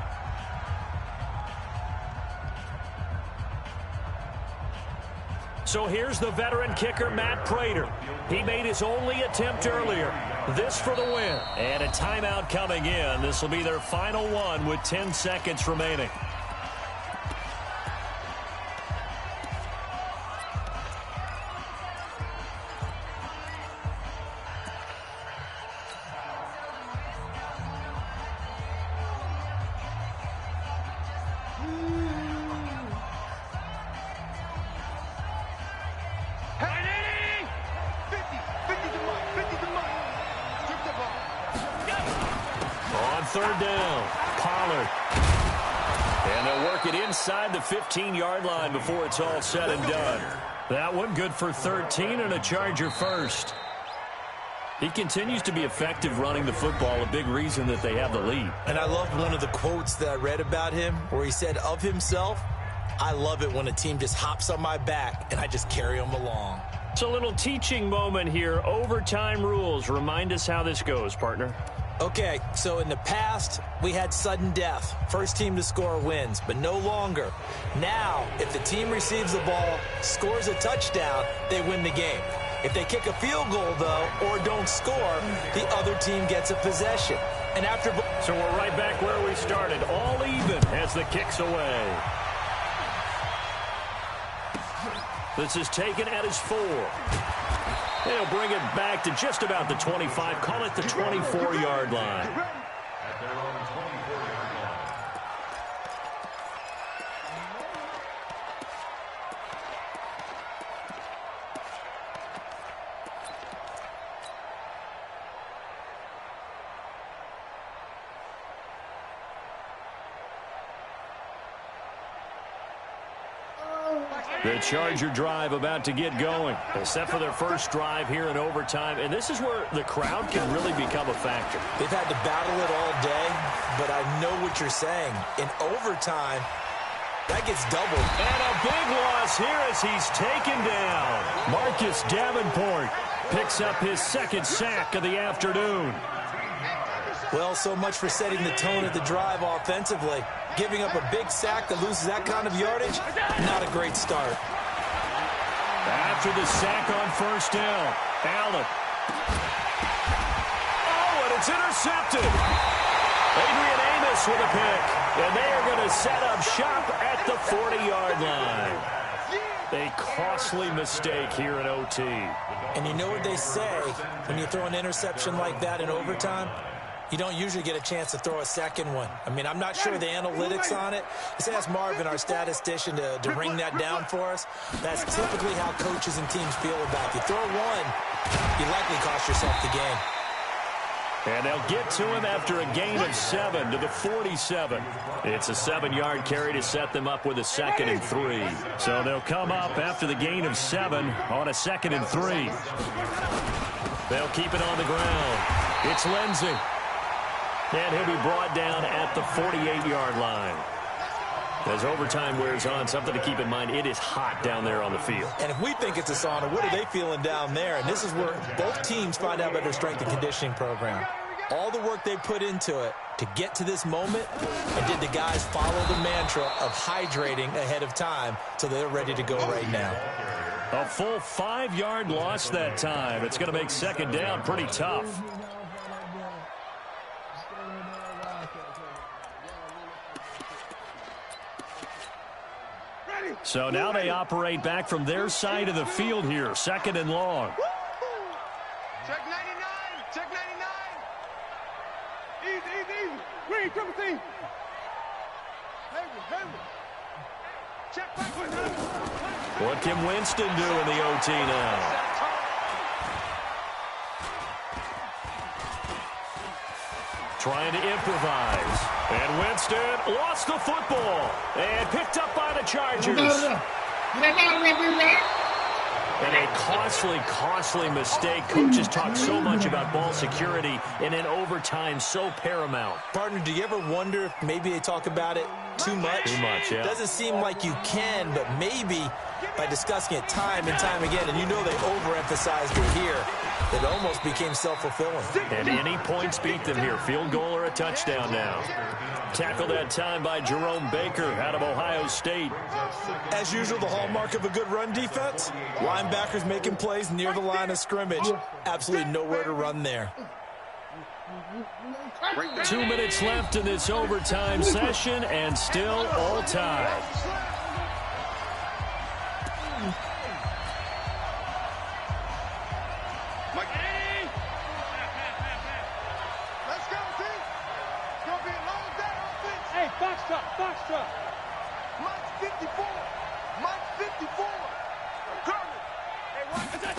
So here's the veteran kicker, Matt Prater. He made his only attempt earlier. This for the win. And a timeout coming in. This will be their final one with 10 seconds remaining. Third down, Pollard. And they'll work it inside the 15-yard line before it's all said and done. That one good for 13 and a Charger first. He continues to be effective running the football, a big reason that they have the lead. And I loved one of the quotes that I read about him where he said of himself, I love it when a team just hops on my back and I just carry them along. It's a little teaching moment here. Overtime rules. Remind us how this goes, partner. Okay, so in the past, we had sudden death. First team to score wins, but no longer. Now, if the team receives the ball, scores a touchdown, they win the game. If they kick a field goal, though, or don't score, the other team gets a possession. And after... So we're right back where we started, all even as the kick's away. This is taken at his 4. They'll bring it back to just about the 25. Call it the 24-yard line. At their own 24-yard line. The Charger drive about to get going. They set for their first drive here in overtime, and this is where the crowd can really become a factor. They've had to battle it all day, but I know what you're saying. In overtime, that gets doubled. And a big loss here as he's taken down. Marcus Davenport picks up his second sack of the afternoon. Well, so much for setting the tone of the drive offensively. Giving up a big sack that loses that kind of yardage, not a great start. After the sack on first down, Allen. Oh, and it's intercepted. Adrian Amos with a pick. And they are going to set up shop at the 40-yard line. A costly mistake here in OT. And you know what they say when you throw an interception like that in overtime? You don't usually get a chance to throw a second one. I mean, I'm not sure the analytics on it. Let's ask Marvin, our statistician, to ring that down for us. That's typically how coaches and teams feel about it. You throw one, you likely cost yourself the game. And they'll get to him after a gain of 7 to the 47. It's a 7-yard carry to set them up with a 2nd and 3. So they'll come up after the gain of 7 on a 2nd and 3. They'll keep it on the ground. It's Lindsey. And he'll be brought down at the 48-yard line. As overtime wears on, something to keep in mind, it is hot down there on the field. And if we think it's a sauna, what are they feeling down there? And this is where both teams find out about their strength and conditioning program. All the work they put into it to get to this moment, and did the guys follow the mantra of hydrating ahead of time so they're ready to go right now. A full 5-yard loss that time. It's going to make second down pretty tough. So now they operate back from their side of the field here, 2nd and long. Check 99. Check 99. Easy. Green, triple team. Hayward. Check back. What can Winston do in the OT now? Trying to improvise. And Winston lost the football. And picked up by the Chargers. And a costly mistake. Coaches talk so much about ball security, and in overtime, so paramount. Partner, do you ever wonder if maybe they talk about it too much? Too much, yeah. Doesn't seem like you can, but maybe by discussing it time and time again, and you know they overemphasized it here, it almost became self-fulfilling. And any points beat them here. Field goal or a touchdown now. Tackled that time by Jerome Baker out of Ohio State. As usual, the hallmark of a good run defense, linebackers making plays near the line of scrimmage. Absolutely nowhere to run there. 2 minutes left in this overtime session, and still all tied. Let's go, team. It's going to be a long day offense. Hey, box truck. Mike's 54. Kermit. Hey, watch that.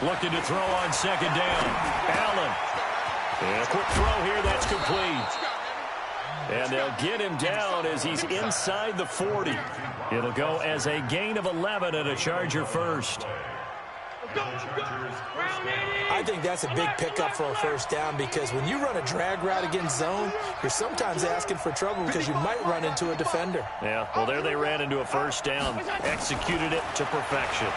Looking to throw on 2nd down. Allen. And a quick throw here, that's complete. And they'll get him down as he's inside the 40. It'll go as a gain of 11 and a Charger first. I think that's a big pickup for a first down because when you run a drag route against zone, you're sometimes asking for trouble because you might run into a defender. Yeah, well, there they ran into a first down. Executed it to perfection.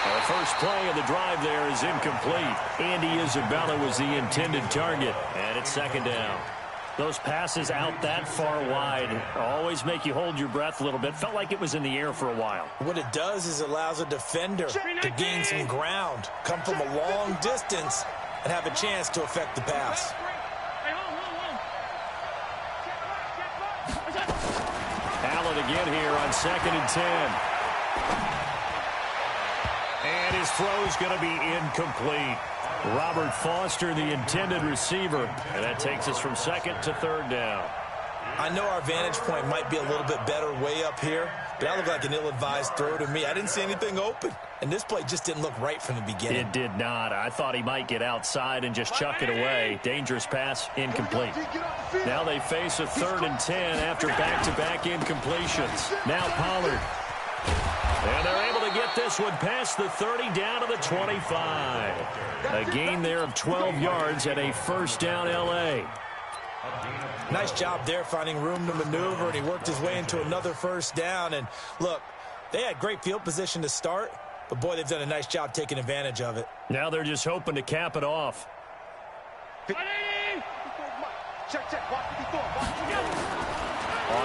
The first play of the drive there is incomplete. Andy Isabella was the intended target, and it's 2nd down. Those passes out that far wide always make you hold your breath a little bit. Felt like it was in the air for a while. What it does is allows a defender to gain some ground, come from a long distance, and have a chance to affect the pass. Allen again here on 2nd and 10. And his throw's going to be incomplete. Robert Foster, the intended receiver. And that takes us from 2nd to 3rd down. I know our vantage point might be a little bit better way up here, but that looked like an ill-advised throw to me. I didn't see anything open, and this play just didn't look right from the beginning. It did not. I thought he might get outside and just chuck it away. Dangerous pass, incomplete. Now they face a 3rd and 10 after back-to-back incompletions. Now Pollard. And they're able to get this one past the 30 down to the 25. A gain there of 12 yards and a first down L.A. Nice job there finding room to maneuver, and he worked his way into another first down. And look, they had great field position to start, but boy, they've done a nice job taking advantage of it. Now they're just hoping to cap it off. On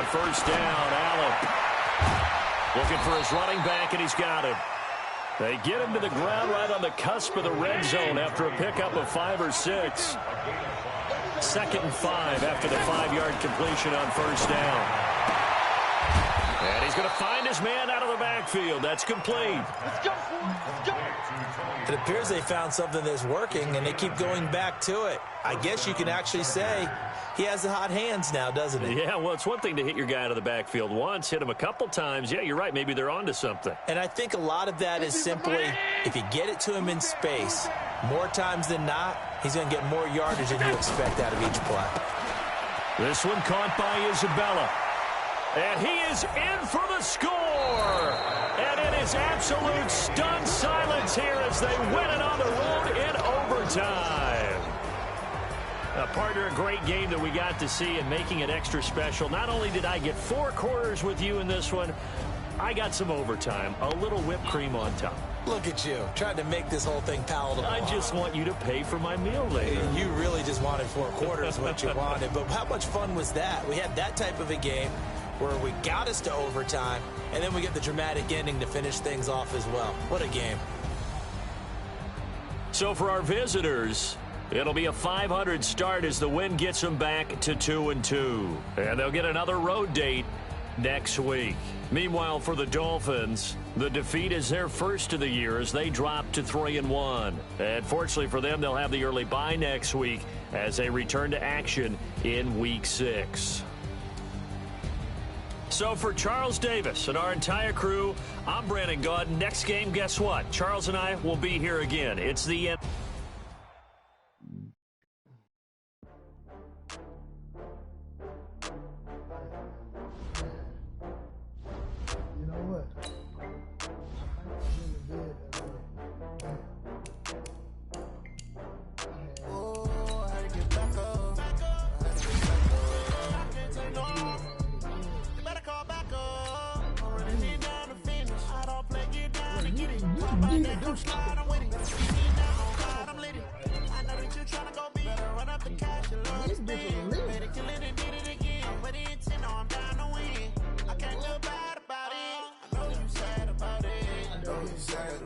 first down, Allen. Looking for his running back, and he's got him. They get him to the ground right on the cusp of the red zone after a pickup of 5 or 6. 2nd and 5 after the 5-yard completion on first down. And he's going to find his man out of the backfield. That's complete. Let's go. It appears they found something that's working, and they keep going back to it. I guess you can actually say he has the hot hands now, doesn't he? Yeah, well, it's one thing to hit your guy out of the backfield once, hit him a couple times. Yeah, you're right. Maybe they're onto something. And I think a lot of that is simply if you get it to him in space, more times than not, he's going to get more yardage than you expect out of each play. This one caught by Isabella. And he is in for the score. And it is absolute stunned silence here as they win it on the road in overtime. Partner, a great game that we got to see and making it extra special. Not only did I get 4 quarters with you in this one, I got some overtime, a little whipped cream on top. Look at you, trying to make this whole thing palatable. I just want you to pay for my meal later. You really just wanted 4 quarters what you wanted. But how much fun was that? We had that type of a game where we got us to overtime, and then we get the dramatic ending to finish things off as well. What a game. So for our visitors, It'll be a 500 start as the win gets them back to 2-2. And they'll get another road date next week. Meanwhile, for the Dolphins, the defeat is their first of the year as they drop to 3-1. And fortunately for them, they'll have the early bye next week as they return to action in Week 6. So for Charles Davis and our entire crew, I'm Brandon Gaud. Next game, guess what? Charles and I will be here again. It's the end. You know what? Oh, I had to get back up. I can't take no more. You better call back up. I'm running it down to finish. I don't play, get down and get it. Talk about that, come slide, I'm with it. Better see me now, oh God, I'm lit it. I know that you tryna go big. Better run up the cash, you love to spend. Better kill it and did it again. But the intent, no, I'm down to win. I can't feel bad about it. I know you sad about it. I know you sad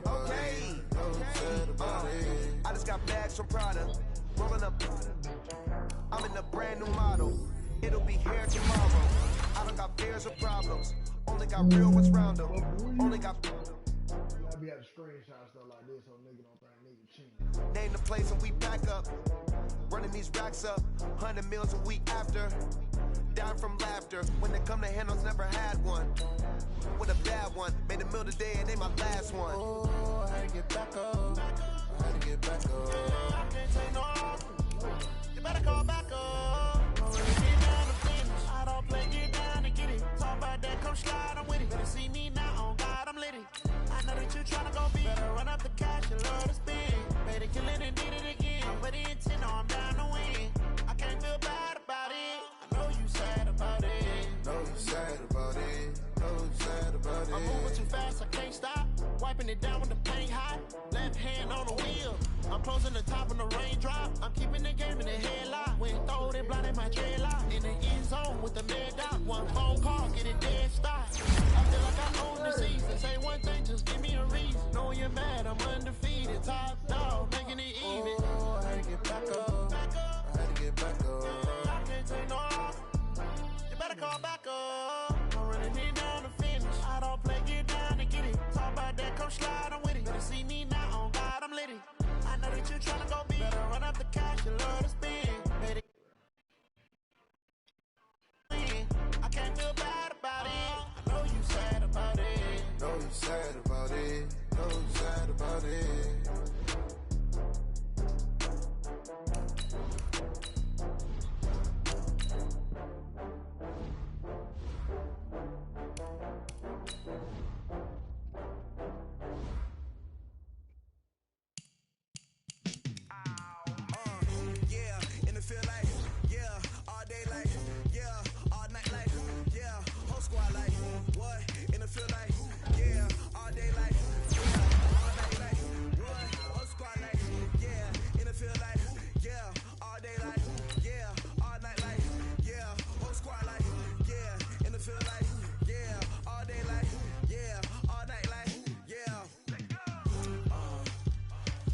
about it. I just got bags from Prada, rolling up. I'm in a brand new model. It'll be here tomorrow. I don't got fears or problems. Only got real ones round them. Only got. I be having screenshots stuff like this so nigga don't think nigga cheating. Name the place and we pack up. Running these racks up. 100 meals a week after. Down from laughter. When they come to handles, never had one. With a bad one. Made a meal today and they my last one. Oh, I had to get back up. I had to get back up. I can't take no more. You better call back up. I'm ready to get down to finish. I don't play, get down and get it. Talk about that, come slide, I'm with it. Better see me now, oh God, I'm lit it. I know that you tryna go big. Better run up the cash, you love to spend. Better kill it and did it again. But the intent, no, I'm down to win. I can't feel bad about it. I know you sad about it. Know you sad about it. Know you sad about it. I'm moving too fast, I can't stop. Wiping it down when the paint hot. Left hand on the wheel. I'm closing the top when the raindrop. I'm keeping the game in the headlock. When throw it blind in my dreadlock. In the end zone with the mad dot. One phone call, get it dead stop. I feel like I own the season. Say one thing, just give me a reason. Knowing you're mad, I'm undefeated. Top dog, making it even. Oh, I had to get back up. I had to get back up. I can't take no more. You better call back up. I'm running it down to finish. I don't play, get down and get it. Talk about that, come slide, I'm with it. Better see me now, oh God, I'm lit it. I know that you tryna go big. Better run up the cash, you love to spend. Better win. I can't feel bad about it. I know you sad about it. Know you sad about it. Know you sad about it. Yeah, in the field like, yeah, all day like, yeah, all night like, yeah, whole squad like, what? In the field like, yeah, all day like, yeah, all night like, what? Whole squad like, yeah, in the field like, yeah, all day like, yeah, all night like, yeah, whole squad like, yeah, in the field like, yeah, all day like, yeah, all night like, yeah.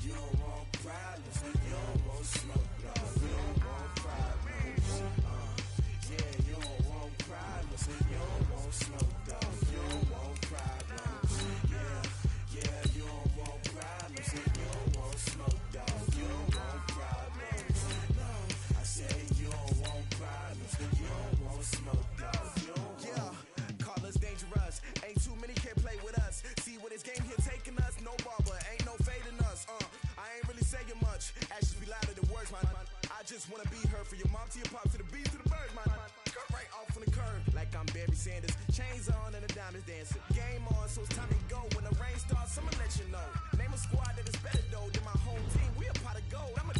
You don't want problems, you don't want smoke, no, you don't want problems. Yeah, you don't want problems, you don't want smoke, dog, you don't want problems. Yeah, you don't want problems, you don't want smoke, dog, you don't want problems. No, I said you don't want problems, you don't want smoke, dog, you don't want. Yeah, call us dangerous, ain't too many can play with us. See where this game here taking us, no barber, ain't no fading us. I ain't really saying much, actions be louder than words, man. I just wanna be heard from your mom to your pop to the beat to the bird, man. Cut right off on the curb, like I'm Barry Sanders. Chains on and the diamonds dancing. Game on, so it's time to go. When the rain starts, I'ma let you know. Name a squad that is better though than my home team. We a pot of gold. I'm a